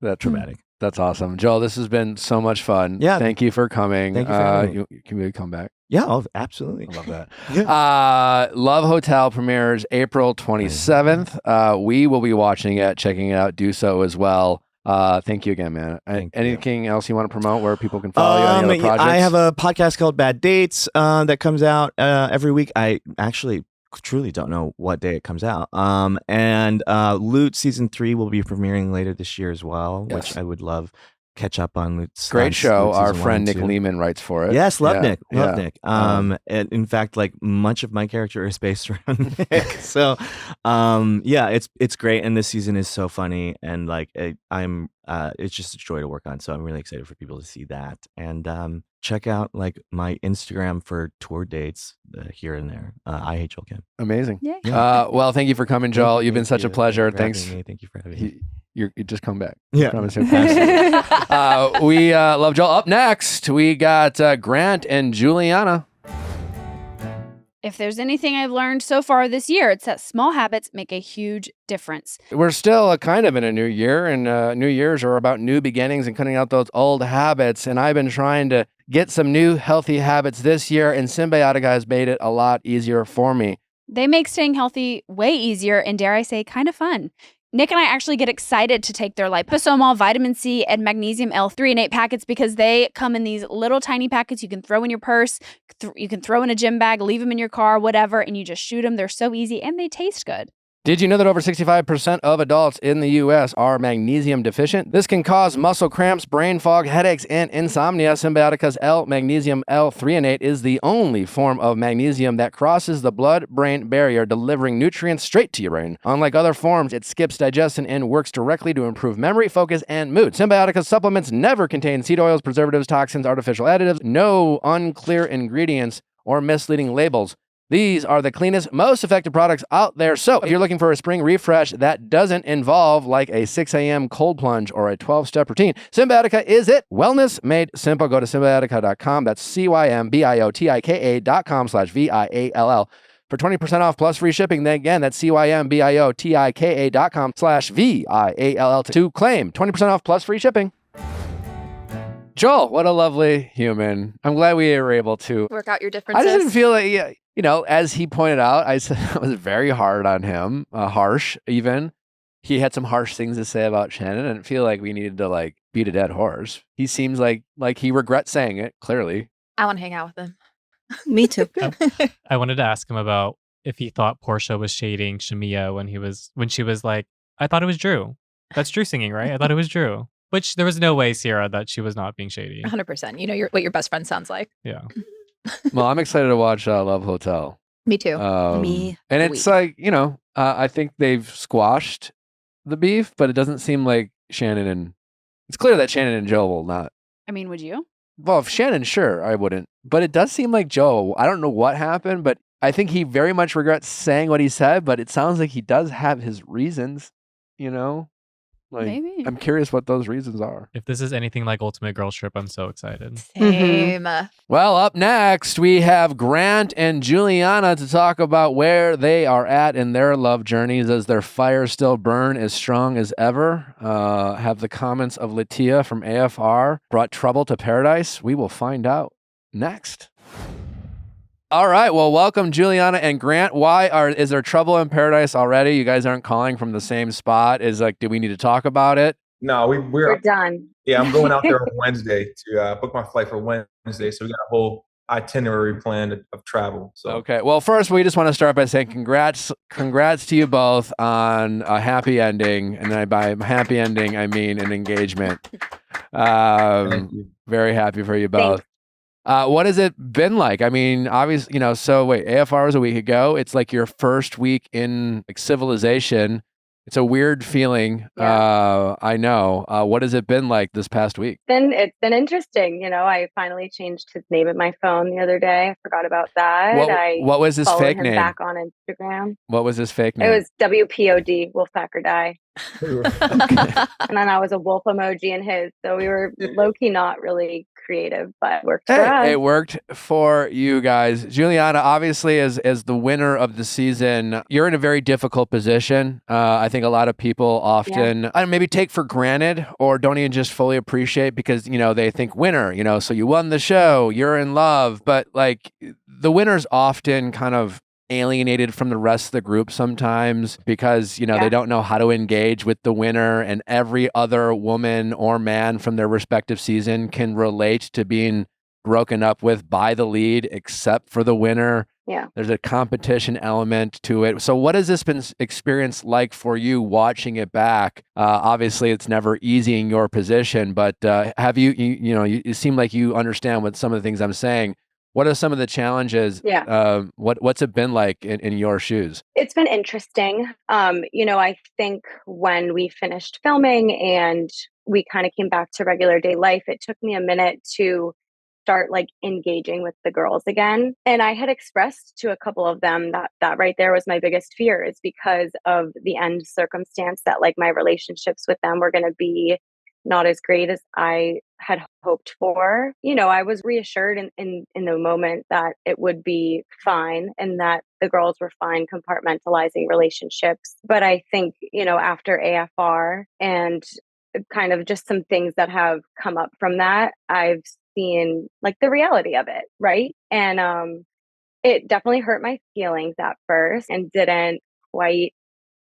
that traumatic. That's awesome. Joel, this has been so much fun. Yeah. Thank you for coming. Thank you for having me. Can we come back? Yeah, absolutely. I love that. Love Hotel premieres April 27th. We will be watching it, checking it out. Do so as well. Thank you again, man. Anything else you want to promote where people can follow you? Any other projects? I have a podcast called Bad Dates that comes out every week. I actually truly don't know what day it comes out. And Loot season 3 will be premiering later this year as well, which I would love. Catch up on Loot's great show. Our friend Nick Lehman writes for it. Yes, love Nick. And in fact, like much of my character is based around Nick. So it's great, and this season is so funny, and like it's just a joy to work on. So I'm really excited for people to see that, and check out like my Instagram for tour dates here and there. I hate Joel Kim. Amazing. Yeah. Well, thank you for coming, Joel. You've been such a pleasure. Thanks. Thank you for having me. You just come back. Yeah. We love Joel. Up next, we got Grant and Juliana. If there's anything I've learned so far this year, it's that small habits make a huge difference. We're still kind of in a new year, and New Year's are about new beginnings and cutting out those old habits. And I've been trying to get some new healthy habits this year, and Symbiotica has made it a lot easier for me. They make staying healthy way easier and, dare I say, kind of fun. Nick and I actually get excited to take their liposomal, vitamin C, and magnesium L3 and 8 packets because they come in these little tiny packets you can throw in your purse, you can throw in a gym bag, leave them in your car, whatever, and you just shoot them. They're so easy and they taste good. Did you know that over 65% of adults in the U.S. are magnesium deficient? This can cause muscle cramps, brain fog, headaches, and insomnia. Symbiotica's Magnesium L-threonate is the only form of magnesium that crosses the blood-brain barrier, delivering nutrients straight to your brain. Unlike other forms, it skips digestion and works directly to improve memory, focus, and mood. Symbiotica's supplements never contain seed oils, preservatives, toxins, artificial additives, no unclear ingredients, or misleading labels. These are the cleanest, most effective products out there. So if you're looking for a spring refresh that doesn't involve like a 6 a.m. cold plunge or a 12-step routine, Symbiotica is it. Wellness made simple. Go to Symbiotica.com. That's CYMBIOTIKA.com/VIALL for 20% off plus free shipping. Then again, that's CYMBIOTIKA.com/VIALL to claim 20% off plus free shipping. Joel, what a lovely human. I'm glad we were able to Work out your I differences. just didn't feel like, as he pointed out, I said I was very hard on him, harsh even. He had some harsh things to say about Shannon. I didn't feel like we needed to beat a dead horse. He seems like he regrets saying it, clearly. I want to hang out with him. Me too. I wanted to ask him about if he thought Portia was shading Shamia when she was like, I thought it was Drew. That's Drew singing, right? I thought it was Drew. Which there was no way, Sierra, that she was not being shady. 100%. You know what your best friend sounds like. Yeah. Well, I'm excited to watch Love Hotel. Me too. Me And it's I think they've squashed the beef, but it doesn't seem like Shannon and... It's clear that Shannon and Joe will not. I mean, would you? Well, if Shannon, sure, I wouldn't. But it does seem like Joe, I don't know what happened, but I think he very much regrets saying what he said, but it sounds like he does have his reasons, Maybe. I'm curious what those reasons are. If this is anything like Ultimate Girls Trip, I'm so excited. Same. Well, up next, we have Grant and Juliana to talk about where they are at in their love journeys. Does their fire still burn as strong as ever? Have the comments of Latia from AFR brought trouble to paradise? We will find out next. All right. Well, welcome, Juliana and Grant. Is there trouble in paradise already? You guys aren't calling from the same spot. Do we need to talk about it? No, we're done. Yeah, I'm going out there on Wednesday to book my flight for Wednesday. So we got a whole itinerary plan of travel. So Okay. Well, first, we just want to start by saying congrats to you both on a happy ending. And by happy ending, I mean an engagement. thank you. Very happy for you both. Thanks. What has it been like? I mean, obviously, so wait, AFR was a week ago. It's like your first week in civilization. It's a weird feeling. Yeah. I know. What has it been like this past week? It's been interesting. I finally changed his name in my phone the other day. I forgot about that. What was his followed fake him name? back on Instagram. What was his fake name? It was WPOD, Wolf Pack or Die. And then I was a wolf emoji in his. So we were low-key not really creative, but it worked for us. It worked for you guys. Juliana, obviously, as the winner of the season, you're in a very difficult position. I think a lot of people often maybe take for granted or don't even just fully appreciate because, they think winner, so you won the show, you're in love. But the winner's often kind of alienated from the rest of the group sometimes because they don't know how to engage with the winner, and every other woman or man from their respective season can relate to being broken up with by the lead except for the winner. There's a competition element to it. So what has this been experience like for you watching it back? Obviously it's never easy in your position, but have you seem like you understand what some of the things I'm saying. What are some of the challenges? What's it been like in your shoes? It's been interesting. I think when we finished filming and we kind of came back to regular day life, it took me a minute to start engaging with the girls again. And I had expressed to a couple of them that right there was my biggest fear, is because of the end circumstance that my relationships with them were going to be not as great as I had hoped for. You know, I was reassured in the moment that it would be fine and that the girls were fine compartmentalizing relationships. But I think, you know, after AFR and kind of just some things that have come up from that, I've seen like the reality of it, right? And it definitely hurt my feelings at first and didn't quite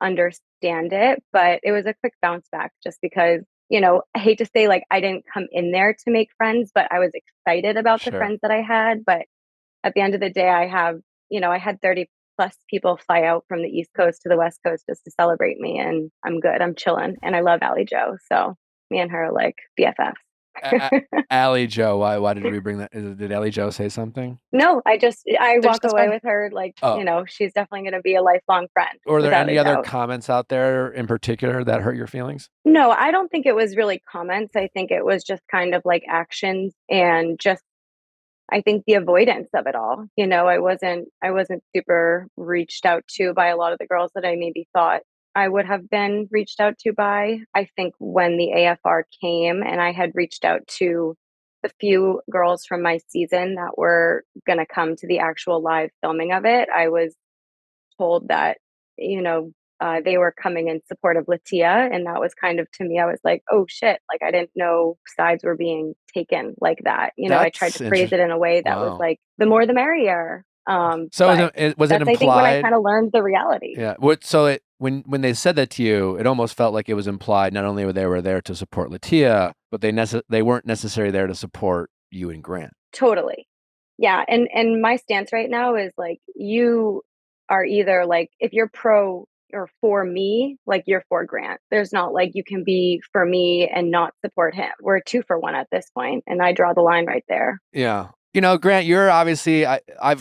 understand it, but it was a quick bounce back just because, you know, I hate to say like I didn't come in there to make friends, but I was excited about the Sure. friends that I had. But at the end of the day, I have, you know, I had 30 plus people fly out from the East Coast to the West Coast just to celebrate me, and I'm good. I'm chilling, and I love Allie Joe, so me and her are like BFFs. Allie Joe, why did we bring that? Did Allie Joe say something? No, I They're walk just away friends. with her like, Oh. you know, she's definitely going to be a lifelong friend. Were there without any a other doubt. comments out there in particular that hurt your feelings? No, I don't think it was really comments. I think it was just kind of like actions and just I think the avoidance of it all. You know, I wasn't super reached out to by a lot of the girls that I maybe thought I would have been reached out to by. I think when the AFR came and I had reached out to the few girls from my season that were going to come to the actual live filming of it, I was told that, you know, they were coming in support of Latia. And that was kind of, to me, I was like, oh shit, like I didn't know sides were being taken like that. You know, I tried That's to phrase it in a way that was Wow. like, the more the merrier. So But was it that's, I think, when I implied? kind of learned the reality. Yeah. When they said that to you, it almost felt like it was implied not only they were there to support Latia, but they weren't necessarily there to support you and Grant. Totally. Yeah. And my stance right now is like, you are either like, if you're pro or for me, like you're for Grant. There's not like you can be for me and not support him. We're a 2-for-1 at this point, and I draw the line right there. Yeah. You know, Grant, you're obviously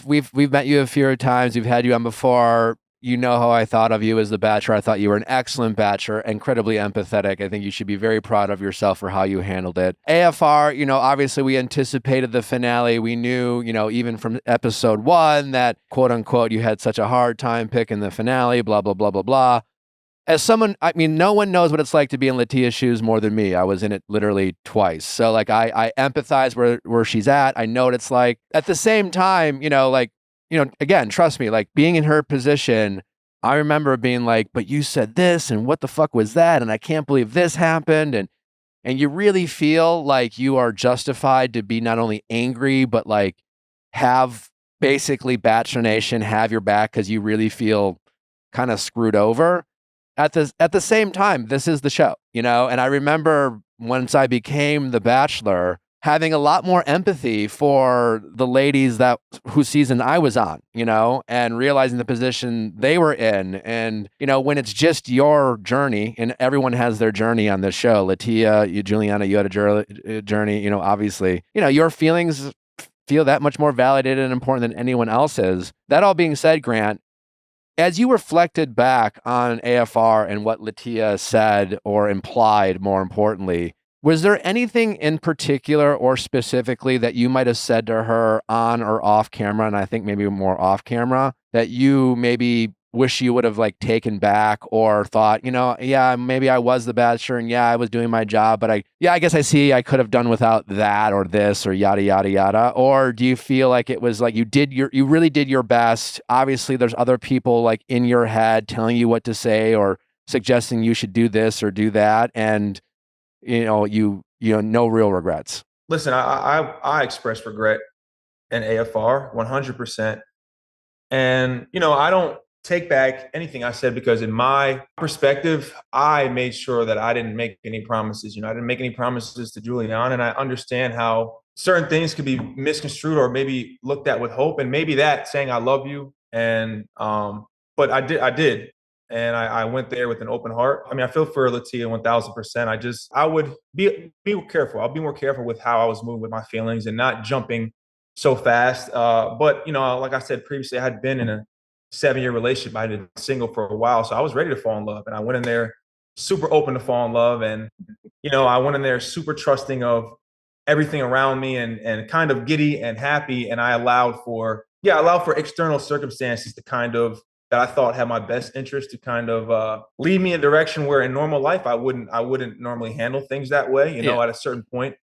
we've met you a few times. We've had you on before. You know how I thought of you as the Bachelor. I thought you were an excellent Bachelor, incredibly empathetic. I think you should be very proud of yourself for how you handled it. AFR, you know, obviously we anticipated the finale. We knew, you know, even from episode 1 that quote unquote you had such a hard time picking the finale, blah, blah, blah, blah, blah. As someone, I mean, no one knows what it's like to be in Latia's shoes more than me. I was in it literally twice. So like I empathize where she's at. I know what it's like. At the same time, you know, like, you know, again, trust me, like being in her position, I remember being like, but you said this and what the fuck was that? And I can't believe this happened. And you really feel like you are justified to be not only angry, but like have basically Bachelor Nation have your back because you really feel kind of screwed over. At the same time, this is the show, you know? And I remember once I became the Bachelor, having a lot more empathy for the ladies whose season I was on, you know, and realizing the position they were in. And, you know, when it's just your journey, and everyone has their journey on this show, Latia, you, Juliana, you had a journey, you know, obviously, you know, your feelings feel that much more validated and important than anyone else's. That all being said, Grant, as you reflected back on AFR and what Latia said or implied, more importantly, was there anything in particular or specifically that you might have said to her on or off camera, and I think maybe more off camera, that you maybe wish you would have like taken back or thought, you know, yeah, maybe I was the Bachelor and yeah, I was doing my job, but I guess I see I could have done without that or this or yada, yada, yada. Or do you feel like it was like you really did your best? Obviously there's other people like in your head telling you what to say or suggesting you should do this or do that. And, you know, no real regrets. Listen, I express regret in AFR 100%. And, you know, I don't take back anything I said because in my perspective, I made sure that I didn't make any promises. You know, I didn't make any promises to Juliana, and I understand how certain things could be misconstrued or maybe looked at with hope. And maybe that saying I love you. And but I did. And I went there with an open heart. I mean, I feel for Latia 1000%. I would be careful. I'll be more careful with how I was moving with my feelings and not jumping so fast. But, you know, like I said previously, I had been in a 7-year relationship. I had been single for a while. So I was ready to fall in love. And I went in there super open to fall in love. And, you know, I went in there super trusting of everything around me and kind of giddy and happy. And I allowed for external circumstances to kind of that I thought had my best interest to kind of lead me in a direction where in normal life I wouldn't normally handle things that way, at a certain point.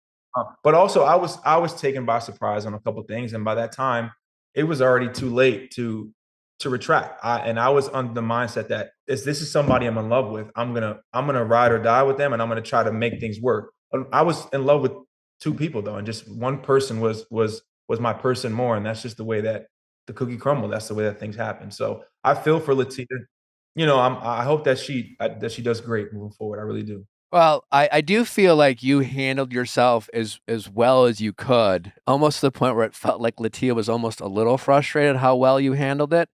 But also I was taken by surprise on a couple of things, and by that time it was already too late to retract. I was under the mindset that this is somebody I'm in love with. I'm gonna ride or die with them, and I'm gonna try to make things work. I was in love with two people though, and just one person was my person more, and that's just the way that the cookie crumbled. That's the way that things happen. So I feel for Latia. I hope that she does great moving forward. I really do. Well, I do feel like you handled yourself as well as you could, almost to the point where it felt like Latia was almost a little frustrated how well you handled it.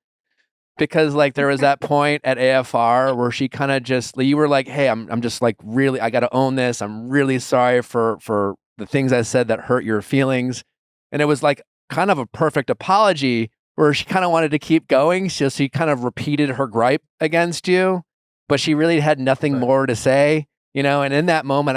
Because like there was that point at AFR where she kind of you were like, hey, I'm just like really, I got to own this. I'm really sorry for the things I said that hurt your feelings. And it was like kind of a perfect apology where she kind of wanted to keep going. So she kind of repeated her gripe against you, but she really had nothing more to say, and in that moment,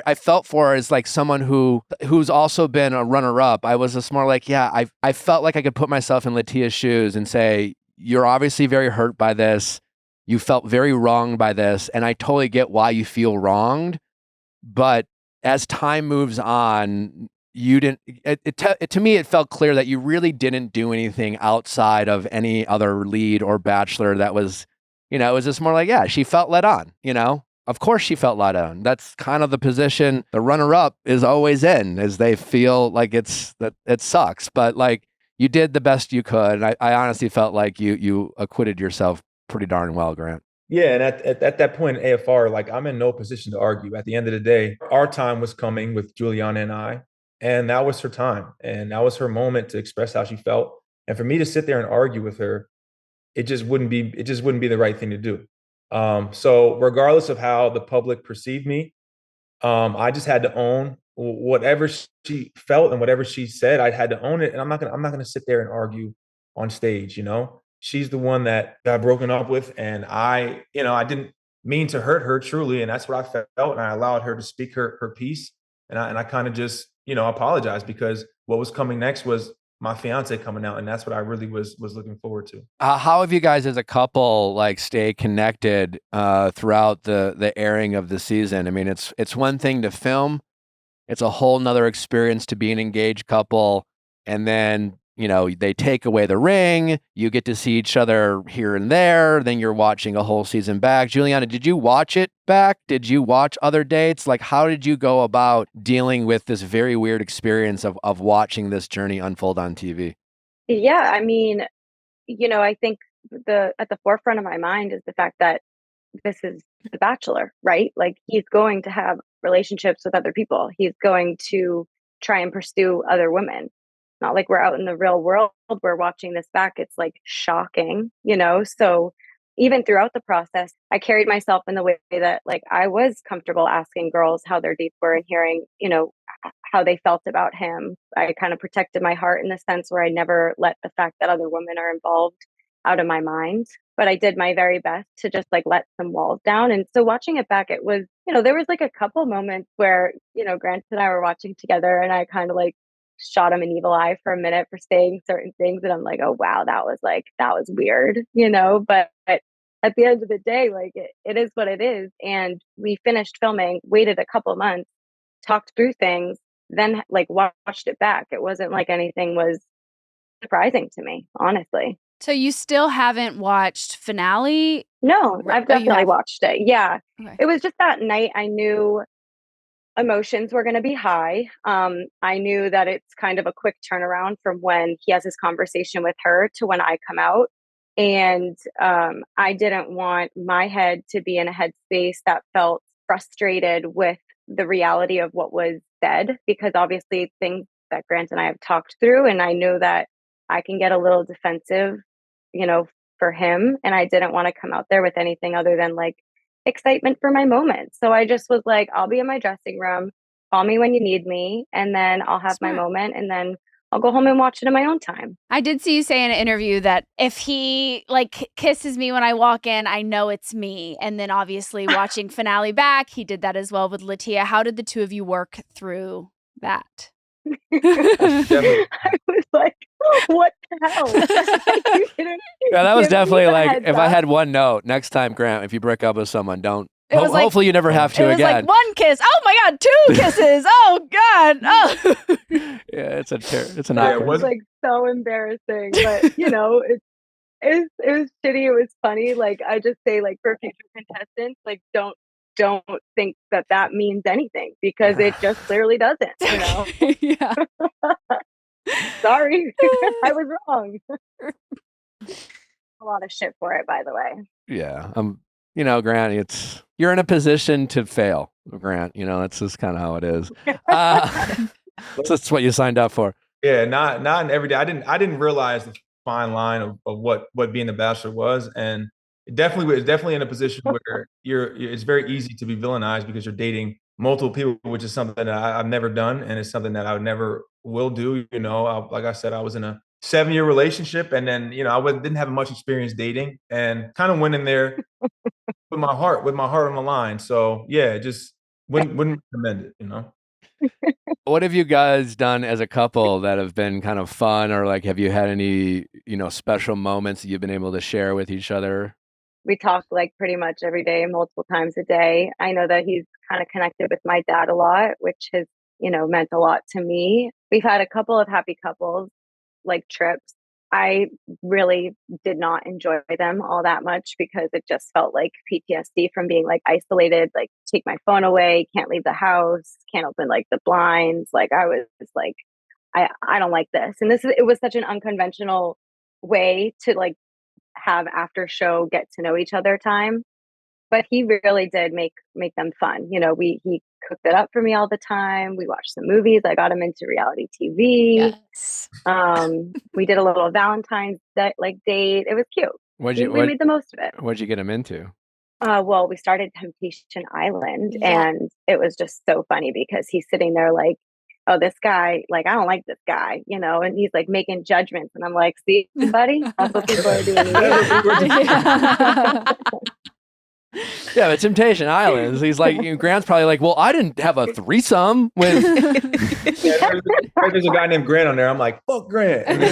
I felt for her as like someone who's also been a runner-up. I was just more like, yeah, I felt like I could put myself in Latia's shoes and say, you're obviously very hurt by this. You felt very wronged by this, and I totally get why you feel wronged. But as time moves on, you didn't. To me, it felt clear that you really didn't do anything outside of any other lead or bachelor that was, it was just more like, yeah, she felt let on, Of course she felt let on. That's kind of the position the runner-up is always in, as they feel like it sucks. But like you did the best you could. And I honestly felt like you acquitted yourself pretty darn well, Grant. Yeah, and at that point in AFR, like I'm in no position to argue. At the end of the day, our time was coming with Juliana and I, and that was her time. And that was her moment to express how she felt. And for me to sit there and argue with her, it just wouldn't be the right thing to do. So regardless of how the public perceived me, I just had to own whatever she felt and whatever she said. I had to own it, and I'm not gonna sit there and argue on stage. She's the one that got broken up with, and I didn't mean to hurt her truly, and that's what I felt, and I allowed her to speak her piece, and I kind of just apologized, because what was coming next was my fiance coming out, and that's what I really was looking forward to. How have you guys as a couple like stay connected throughout the airing of the season? I mean, it's one thing to film, it's a whole nother experience to be an engaged couple, and then they take away the ring, you get to see each other here and there, then you're watching a whole season back. Juliana, did you watch it back? Did you watch other dates? Like, how did you go about dealing with this very weird experience of watching this journey unfold on TV? Yeah, I mean, I think at the forefront of my mind is the fact that this is The Bachelor, right? Like he's going to have relationships with other people. He's going to try and pursue other women. Not like we're out in the real world. We're watching this back. It's like shocking, So even throughout the process, I carried myself in the way that like I was comfortable asking girls how their dates were and hearing, how they felt about him. I kind of protected my heart in the sense where I never let the fact that other women are involved out of my mind. But I did my very best to just like let some walls down. And so watching it back, it was, there was like a couple moments where, Grant and I were watching together, and I kind of like shot him an evil eye for a minute for saying certain things. And I'm like, oh, wow, that was weird, but at the end of the day, like it is what it is. And we finished filming, waited a couple months, talked through things, then like watched it back. It wasn't like anything was surprising to me, honestly. So you still haven't watched finale? No, I've definitely watched it. Yeah. Okay. It was just that night I knew emotions were going to be high. I knew that it's kind of a quick turnaround from when he has his conversation with her to when I come out. And I didn't want my head to be in a headspace that felt frustrated with the reality of what was said, because obviously things that Grant and I have talked through, and I know that I can get a little defensive, for him. And I didn't want to come out there with anything other than like excitement for my moment. So I just was like, I'll be in my dressing room, call me when you need me, and then I'll have my moment, and then I'll go home and watch it in my own time. I did see you say in an interview that if he like kisses me when I walk in, I know it's me. And then obviously watching finale back, he did that as well with Latia. How did the two of you work through that? Definitely. I was like, what the hell? You didn't Yeah, that was give me definitely the like heads if I up. had one note next time, Grant, if you break up with someone, don't. It was like- hopefully you never have It to was again. like one kiss. Oh my God, 2 kisses. Oh God. Oh. Yeah, it's an It awkward. was like so embarrassing, but you know, it was shitty. It was funny. Like I just say, like for future contestants, like don't think that means anything because it just clearly doesn't. You know, Yeah. sorry, I was wrong. A lot of shit for it, by the way. Yeah, you know, Grant, you're in a position to fail, Grant. You know, that's just kind of how it is. So that's what you signed up for. Yeah, not in every day. I didn't realize the fine line of what being the Bachelor was, and it's definitely in a position where it's very easy to be villainized because you're dating multiple people, which is something that I've never done, and it's something that I never will do. You know, like I said, I was in a 7-year relationship, and then you know didn't have much experience dating, and kind of went in there with my heart on the line. So yeah, just wouldn't recommend it. You know. What have you guys done as a couple that have been kind of fun, or like, have you had any, you know, special moments that you've been able to share with each other? We talk like pretty much every day, multiple times a day. I know that he's kind of connected with my dad a lot, which has, you know, meant a lot to me. We've had a couple of happy couples like trips. I really did not enjoy them all that much because it just felt like PTSD from being like isolated, like take my phone away, can't leave the house, can't open like the blinds. Like I was like, I don't like this. And it was such an unconventional way to like have after show get to know each other time. But he really did make them fun. You know, he cooked it up for me all the time. We watched some movies. I got him into reality TV. Yes. We did a little Valentine's date. It was cute. We made the most of it. What'd you get him into? Well, we started Temptation Island, Yeah. and it was just so funny because he's sitting there like, oh, this guy, like, I don't like this guy, you know, and he's like making judgments. And I'm like, see, buddy, that's what people are doing. Yeah, but Temptation Islands. He's like, Grant's probably like, well, I didn't have a threesome with. Yeah, there's a guy named Grant on there. I'm like, fuck Grant. And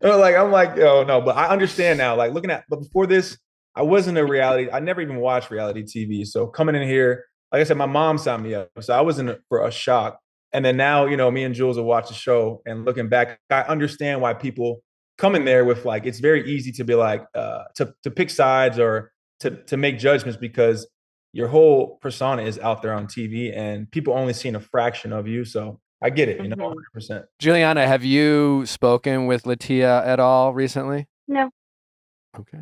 I'm like, oh no, but I understand now. Like but before this, I wasn't I never even watched reality TV. So coming in here, like I said, my mom signed me up. So I was in for a shock. And then now, you know, me and Jules will watch the show and looking back, I understand why people come in there with like, it's very easy to be like, to pick sides or to make judgments because your whole persona is out there on TV and people only seeing a fraction of you. So I get it, you know, 100%. Juliana, have you spoken with Latia at all recently? No. Okay.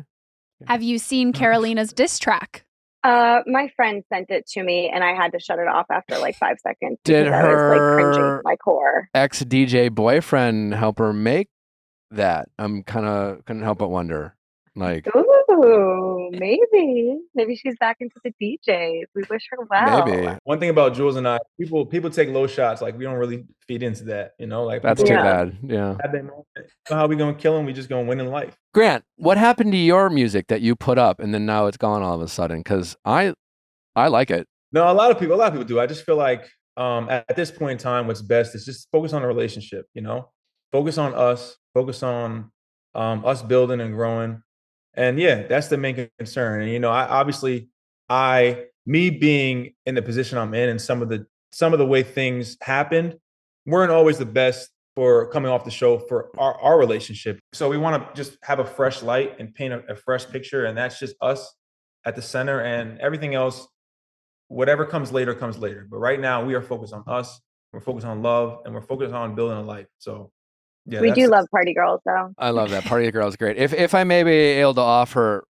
Have you seen Carolina's diss track? My friend sent it to me and I had to shut it off after like 5 seconds. Did because I was like cringing her to my core. ex-DJ boyfriend help her make that? I'm kind of couldn't help but wonder. Like, Ooh, maybe she's back into the DJs. We wish her well. maybe. One thing about Jules and I, people take low shots. Like we don't really feed into that, you know. Like That's people too Yeah. bad. Yeah. have their moment. So how we gonna kill them? We just gonna win in life. Grant, what happened to your music that you put up and then now it's gone all of a sudden? Because I like it. No, a lot of people do. I just feel like at this point in time, what's best is just focus on the relationship. You know, focus on us. Focus on us building and growing. And yeah, that's the main concern. And you know, me being in the position I'm in, and some of the way things happened, weren't always the best for coming off the show for our relationship. So we want to just have a fresh light and paint a fresh picture, and that's just us at the center, and everything else, whatever comes later, comes later. But right now, we are focused on us. We're focused on love, and we're focused on building a life. So. Yeah, We do love party girls, though. I love that. Party Girl is great. If I may be able to offer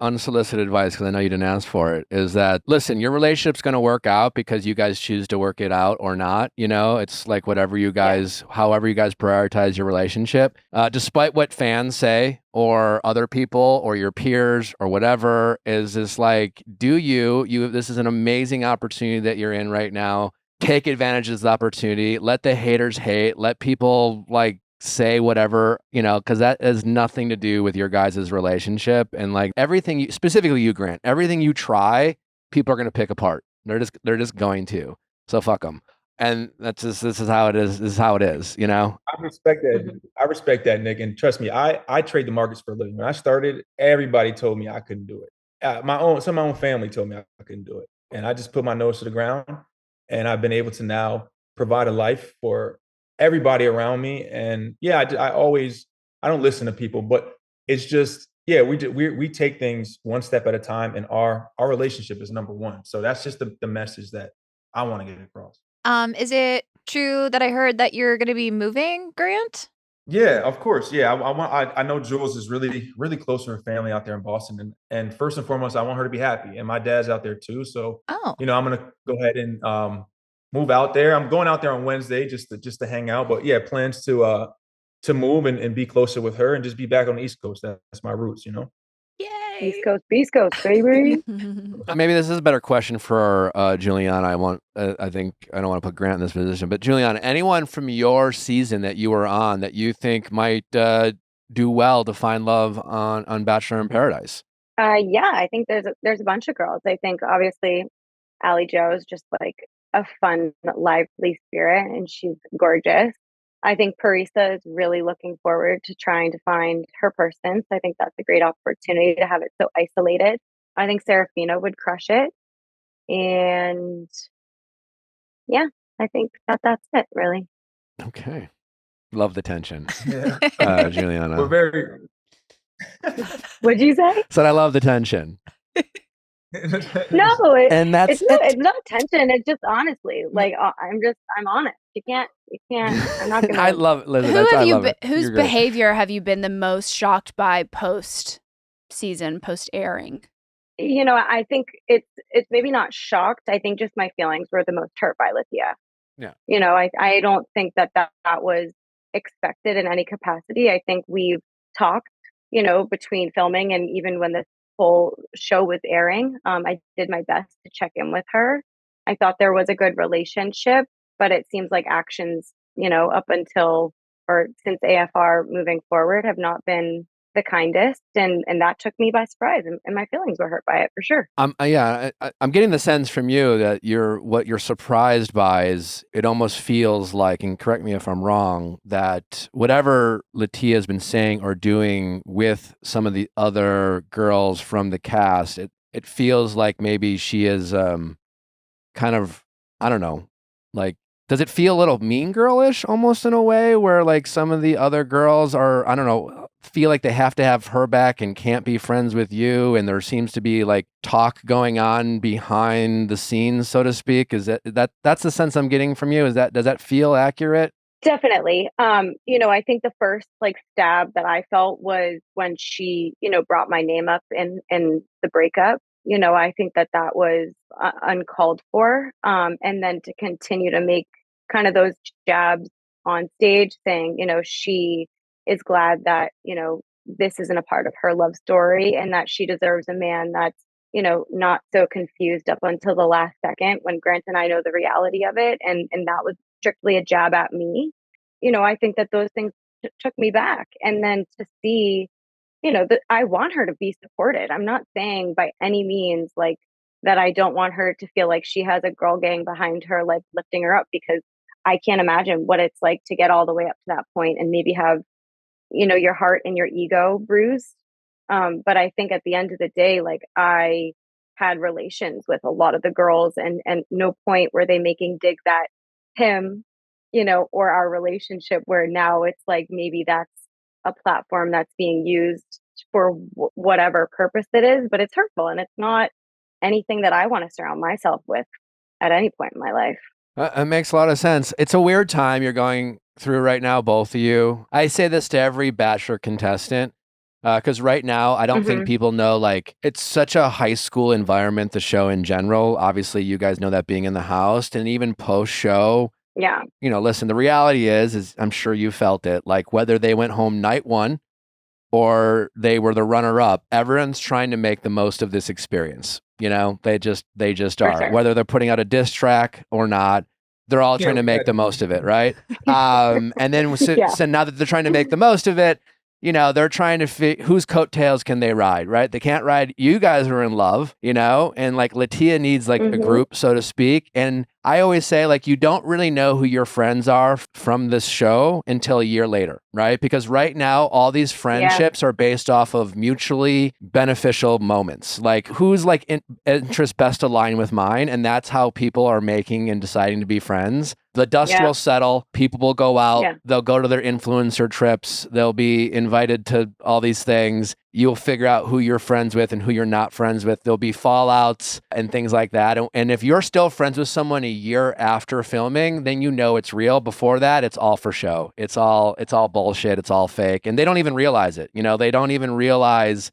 unsolicited advice, because I know you didn't ask for it, is that, listen, your relationship's going to work out because you guys choose to work it out or not. You know, it's like however you guys prioritize your relationship, despite what fans say or other people or your peers or whatever, is this like, this is an amazing opportunity that you're in right now. Take advantage of the opportunity. Let the haters hate. Let people like say whatever, you know, because that has nothing to do with your guys' relationship. And like everything, specifically you, Grant, everything you try, people are going to pick apart. They're just going to. So fuck them. And this is how it is. This is how it is, you know? I respect that. I respect that, Nick. And trust me, I trade the markets for a living. When I started, everybody told me I couldn't do it. Some of my own family told me I couldn't do it. And I just put my nose to the ground, and I've been able to now provide a life for everybody around me. And yeah, I don't listen to people, but it's just, yeah, we take things one step at a time, and our relationship is number one. So that's just the message that I want to get across. Is it true that I heard that you're going to be moving, Grant? Yeah, of course. Yeah, I know Jules is really, really close to her family out there in Boston, and first and foremost, I want her to be happy, and my dad's out there too. So, Oh, I'm gonna go ahead and move out there. I'm going out there on Wednesday just to hang out, but yeah, plans to move and be closer with her and just be back on the East Coast. That's my roots. East yay. Coast, Beast Coast, baby. Maybe this is a better question for Juliana. I think I don't want to put Grant in this position, but Juliana, anyone from your season that you were on that you think might do well to find love on Bachelor in Paradise? Yeah, I think there's a bunch of girls. I think obviously Allie Joe is just like a fun, lively spirit, and she's gorgeous. I think Parisa is really looking forward to trying to find her person. So I think that's a great opportunity to have it so isolated. I think Serafina would crush it. And yeah, I think that's it, really. Okay. Love the tension, Yeah. Juliana. We're very. What'd you say? Said I love the tension. No, And that's it's not tension. It's just honestly, like I'm honest. You can't. I'm not gonna. I love it. Listen, I love it. Whose You're great. behavior have you been the most shocked by post season, post airing? I think it's maybe not shocked. I think just my feelings were the most hurt by Lithia. Yeah. I don't think that was expected in any capacity. I think we've talked, between filming and even when this whole show was airing. I did my best to check in with her. I thought there was a good relationship, but it seems like actions, up until or since AFR moving forward have not been the kindest, and that took me by surprise, and my feelings were hurt by it for sure. I'm getting the sense from you that what you're surprised by is it almost feels like, and correct me if I'm wrong, that whatever Latia has been saying or doing with some of the other girls from the cast, it feels like maybe she is kind of, I don't know, like, does it feel a little mean girlish almost in a way where like some of the other girls are, I don't know, feel like they have to have her back and can't be friends with you, and there seems to be like talk going on behind the scenes, so to speak? Is that's the sense I'm getting from you? Does that feel accurate? Definitely. I think the first like stab that I felt was when she, brought my name up in the breakup. I think that was uncalled for. And then to continue to make kind of those jabs on stage saying, she is glad that, this isn't a part of her love story, and that she deserves a man that's, not so confused up until the last second when Grant and I know the reality of it. And that was strictly a jab at me. I think that those things took me back. And then to see, that I want her to be supported. I'm not saying by any means like that I don't want her to feel like she has a girl gang behind her, like lifting her up, because I can't imagine what it's like to get all the way up to that point and maybe have, your heart and your ego bruised. But I think at the end of the day, like I had relations with a lot of the girls, and no point were they making digs at him, or our relationship, where now it's like maybe that's a platform that's being used for whatever purpose it is, but it's hurtful, and it's not anything that I want to surround myself with at any point in my life. It makes a lot of sense. It's a weird time you're going through right now, both of you. I say this to every Bachelor contestant, because right now I don't think people know, like, it's such a high school environment, the show in general. Obviously, you guys know that being in the house, and even post-show. Yeah. Listen, the reality is I'm sure you felt it, like whether they went home night one or they were the runner-up, everyone's trying to make the most of this experience. They just are. Sure. Whether they're putting out a diss track or not, they're all trying to make the most of it, right? And then so now that they're trying to make the most of it, they're trying to whose coattails can they ride, right? They can't ride. You guys are in love, and like Latia needs like a group, so to speak. And I always say, like, you don't really know who your friends are from this show until a year later, right? Because right now, all these friendships are based off of mutually beneficial moments. Like, who's like interest best aligned with mine? And that's how people are making and deciding to be friends. The dust will settle. People will go out. Yeah. They'll go to their influencer trips. They'll be invited to all these things. You'll figure out who you're friends with and who you're not friends with. There'll be fallouts and things like that. And if you're still friends with someone a year after filming, then it's real. Before that, it's all for show. It's all bullshit. It's all fake. And they don't even realize it. They don't even realize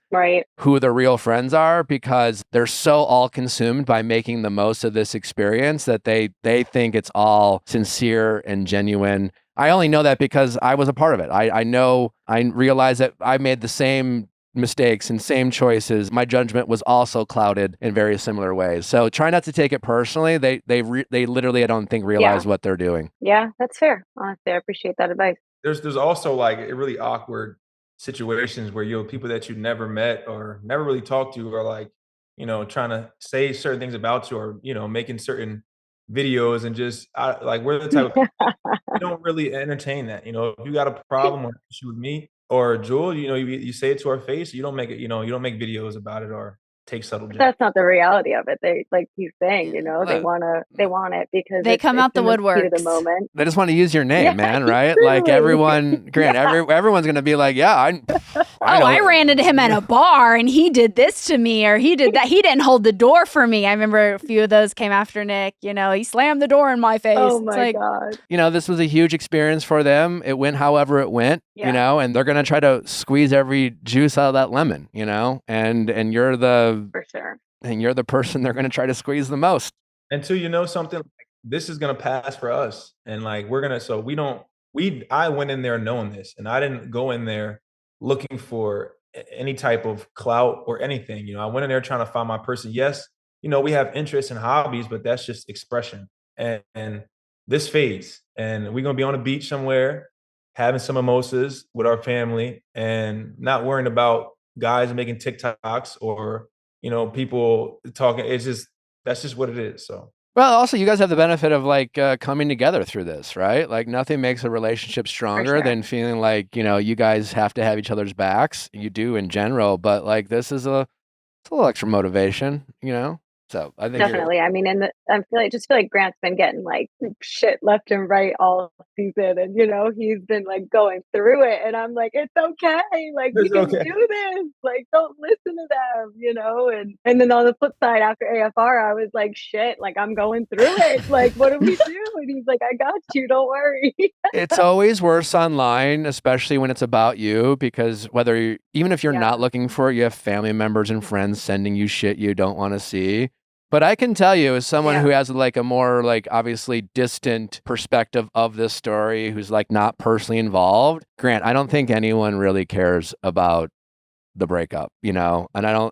who the real friends are because they're so all consumed by making the most of this experience that they think it's all sincere and genuine. I only know that because I was a part of it. I realized that I made the same mistakes and same choices. My judgment was also clouded in very similar ways. So try not to take it personally. They literally, I don't think, realize what they're doing. Yeah, that's fair. Honestly, I appreciate that advice. There's also like really awkward situations where people that you never met or never really talked to are like, trying to say certain things about you or, making certain videos and just like we're the type of people we don't really entertain that. If you got a problem or issue with me or Jewel, you say it to our face. You don't make it. You don't make videos about it or take subtle. That's not the reality of it. They, like he's saying, they want it because they come out the woodwork. The moment. They just want to use your name, man, right? Like everyone, Grant, everyone's gonna be like, yeah, I ran into him at a bar and he did this to me or he did that. He didn't hold the door for me. I remember a few of those came after Nick. He slammed the door in my face. Oh my God. This was a huge experience for them. It went however it went, and they're gonna try to squeeze every juice out of that lemon, and you're for sure. And you're the person they're going to try to squeeze the most. Until something, this is going to pass for us. And like, I went in there knowing this and I didn't go in there looking for any type of clout or anything. I went in there trying to find my person. Yes, we have interests and hobbies, but that's just expression. And this fades and we're going to be on a beach somewhere, having some mimosas with our family and not worrying about guys making TikToks or people talking. That's just what it is. So, well, also you guys have the benefit of like coming together through this, right? Like nothing makes a relationship stronger than feeling like, you guys have to have each other's backs. You do in general, but like this is it's a little extra motivation, So I think definitely. I mean, I just feel like Grant's been getting like shit left and right all season, and he's been like going through it, and I'm like, it's okay, like we can do this, like don't listen to them, and then on the flip side, after AFR, I was like, shit, like I'm going through it, like what do we do? And he's like, I got you, don't worry. It's always worse online, especially when it's about you, because even if you're not looking for it, you have family members and friends sending you shit you don't want to see. But I can tell you, as someone who has like a more like obviously distant perspective of this story, who's like not personally involved, Grant, I don't think anyone really cares about the breakup, and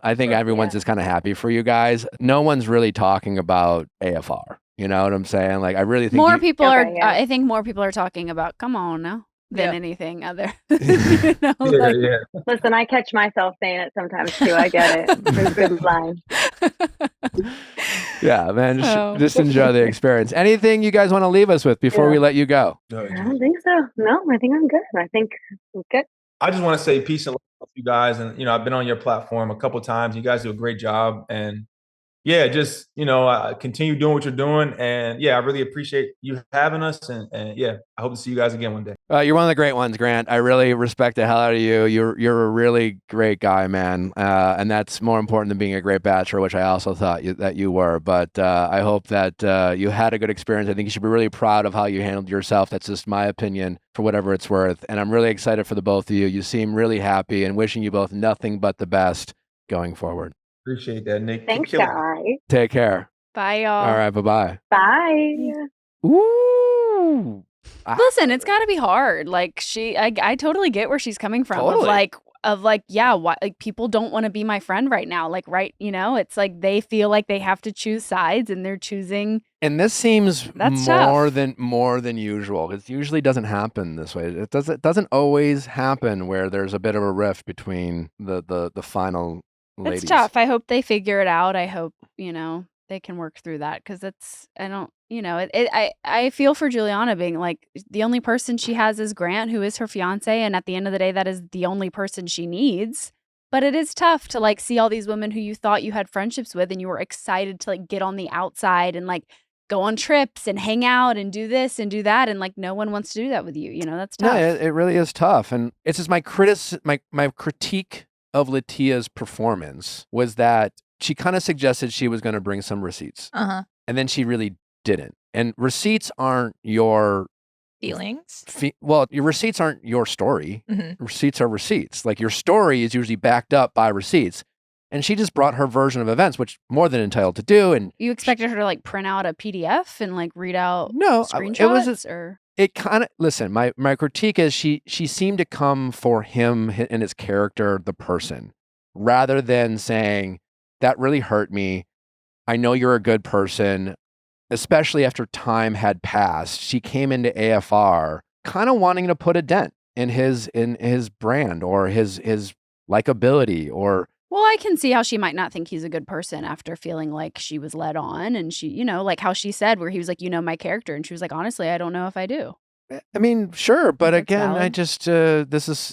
I think everyone's just kind of happy for you guys. No one's really talking about AFR. You know what I'm saying? Like I really think more people are. I think more people are talking about. Come on now. Than anything other. Listen, I catch myself saying it sometimes too. I get it. It's a good line. Yeah, man. Just enjoy the experience. Anything you guys want to leave us with before we let you go? I don't think so. No, I think I'm good. I think I'm good. I just want to say peace and love to you guys. And, I've been on your platform a couple times. You guys do a great job. And just, continue doing what you're doing. And I really appreciate you having us. And I hope to see you guys again one day. You're one of the great ones, Grant. I really respect the hell out of you. You're a really great guy, man. And that's more important than being a great bachelor, which I also thought that you were. But I hope that you had a good experience. I think you should be really proud of how you handled yourself. That's just my opinion, for whatever it's worth. And I'm really excited for the both of you. You seem really happy, and wishing you both nothing but the best going forward. Appreciate that, Nick. Thanks, guys. Take care. Bye, y'all. All right, bye-bye. Bye. Ooh. Listen, it's got to be hard. Like I totally get where she's coming from. Totally. Of like, of like, yeah, why, like people don't want to be my friend right now. Like, right, it's like they feel like they have to choose sides and they're choosing. And this seems That's more tough. than usual. It usually doesn't happen this way. It doesn't always happen where there's a bit of a rift between the final ladies. It's tough. I hope they figure it out. I hope, they can work through that because I feel for Juliana being like the only person she has is Grant, who is her fiance. And at the end of the day, that is the only person she needs. But it is tough to like see all these women who you thought you had friendships with and you were excited to like get on the outside and like go on trips and hang out and do this and do that. And like no one wants to do that with you. That's tough. No, it really is tough. And it's just my critique of Latia's performance was that she kind of suggested she was going to bring some receipts. Uh-huh. And then she really didn't. And receipts aren't your feelings. Your receipts aren't your story. Mm-hmm. Receipts are receipts. Like your story is usually backed up by receipts. And she just brought her version of events, which more than entitled to do. And you expected her to like print out a PDF and like read out screenshots? It kind of, listen, my critique is she seemed to come for him and his character, the person, rather than saying, that really hurt me. I know you're a good person, especially after time had passed. She came into AFR kind of wanting to put a dent in his brand or his likability or. Well, I can see how she might not think he's a good person after feeling like she was led on. And she, like how she said, where he was like, my character. And she was like, honestly, I don't know if I do. I mean, sure. But again, valid. I just,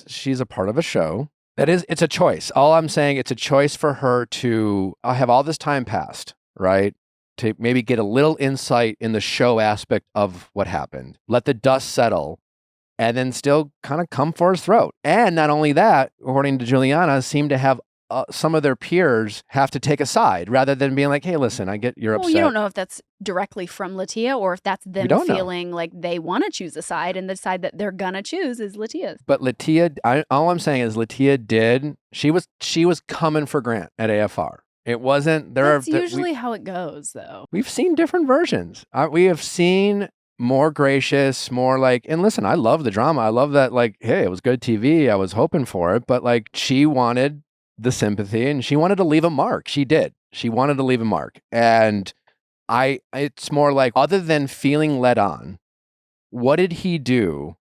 she's a part of a show. It's a choice. All I'm saying, it's a choice for her to have all this time passed, right? To maybe get a little insight in the show aspect of what happened. Let the dust settle. And then still kind of come for his throat. And not only that, according to Juliana, seem to have some of their peers have to take a side rather than being like, hey, listen, I get you're upset. Well, you don't know if that's directly from Latia or if that's them feeling like they want to choose a side and the side that they're going to choose is Latia's. But Latia, all I'm saying is Latia she was coming for Grant at AFR. It wasn't. That's usually how it goes, though. We've seen different versions. We have seen more gracious, more like, and listen, I love the drama. I love that, like, hey, it was good TV. I was hoping for it. But like, she wanted the sympathy and she wanted to leave a mark. She did. She wanted to leave a mark. And it's more like, other than feeling led on, what did he do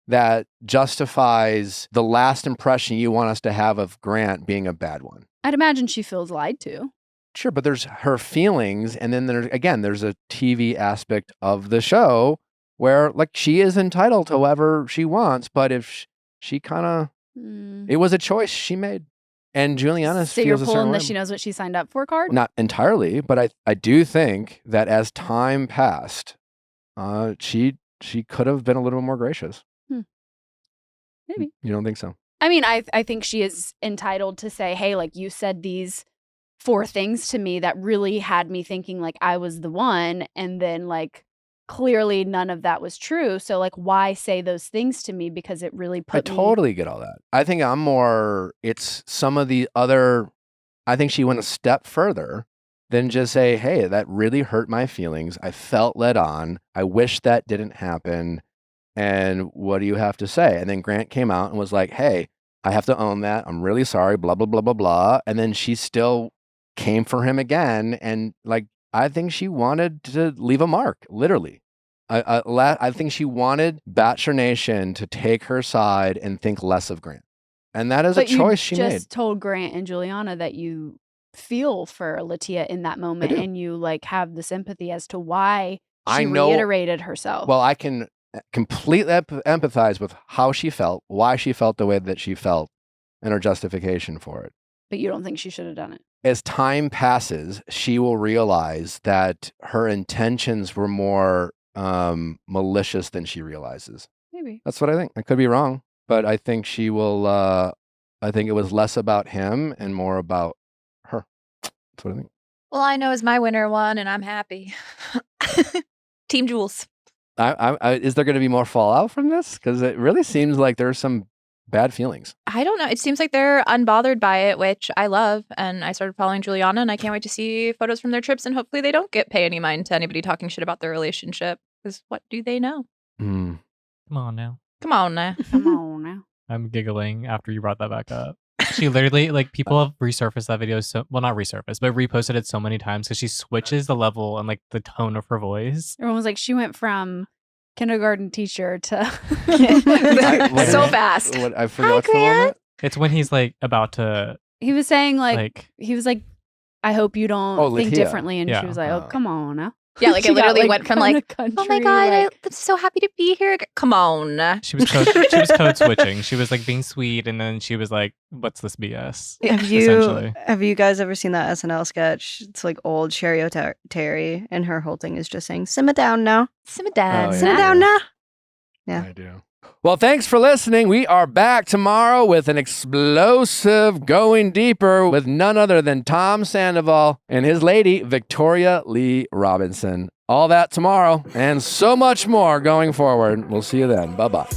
that justifies the last impression you want us to have of Grant being a bad one? I'd imagine she feels lied to. Sure, but there's her feelings. And then there's a TV aspect of the show where like she is entitled to whoever she wants. But if she kind of, it was a choice she made. And Juliana so feels you're a certain pulling way. the she knows what she signed up for card? Not entirely, but I do think that as time passed, she could have been a little more gracious. Maybe. You don't think so? I mean, I think she is entitled to say, hey, like you said these 4 things to me that really had me thinking like I was the one. And then like clearly none of that was true. So like why say those things to me? Because it really put me... totally get all that. I think it's some of the other, I think she went a step further than just say, hey, that really hurt my feelings. I felt led on. I wish that didn't happen. And what do you have to say? And then Grant came out and was like, hey, I have to own that. I'm really sorry, blah, blah, blah, blah, blah. And then she still came for him again. And like, I think she wanted to leave a mark, literally. I think she wanted Bachelor Nation to take her side and think less of Grant. And that is a choice she made. But you just told Grant and Juliana that you feel for Latia in that moment and you like have the sympathy as to why she reiterated herself. Well, I can completely empathize with how she felt, why she felt the way that she felt, and her justification for it. But you don't think she should have done it? As time passes, she will realize that her intentions were more malicious than she realizes. Maybe. That's what I think. I could be wrong, but I think she will, I think it was less about him and more about her. That's what I think. Well, I know as my winner won and I'm happy. Team Jules. Is there going to be more fallout from this? Because it really seems like there's some bad feelings. I don't know. It seems like they're unbothered by it, which I love. And I started following Juliana and I can't wait to see photos from their trips. And hopefully they don't pay any mind to anybody talking shit about their relationship. Because what do they know? Come on now. Come on now. Come on now. I'm giggling after you brought that back up. She literally, like, people have resurfaced that video not resurfaced, but reposted it so many times because she switches the level and like the tone of her voice. Everyone was like, she went from kindergarten teacher to So fast. I forgot what's the moment. It's when he's like about to. He was saying he was like, I hope you don't think Latia. differently, and Yeah. she was like, oh, come on now. Yeah, like She it got, literally went from from like, the country, oh my God, like- I'm so happy to be here. Come on. She was code switching. She was like being sweet, and then she was like, "What's this BS?" Essentially. Have you guys ever seen that SNL sketch? It's like old Sherry O'Terry, and her whole thing is just saying, "Simmer down now, Simmer down. Oh, yeah. simmer down now." Yeah. I do. Well, thanks for listening. We are back tomorrow with an explosive Going Deeper with none other than Tom Sandoval and his lady, Victoria Lee Robinson. All that tomorrow and so much more going forward. We'll see you then. Bye-bye.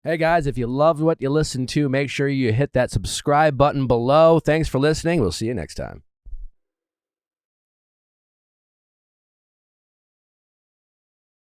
Hey guys, if you loved what you listened to, make sure you hit that subscribe button below. Thanks for listening. We'll see you next time.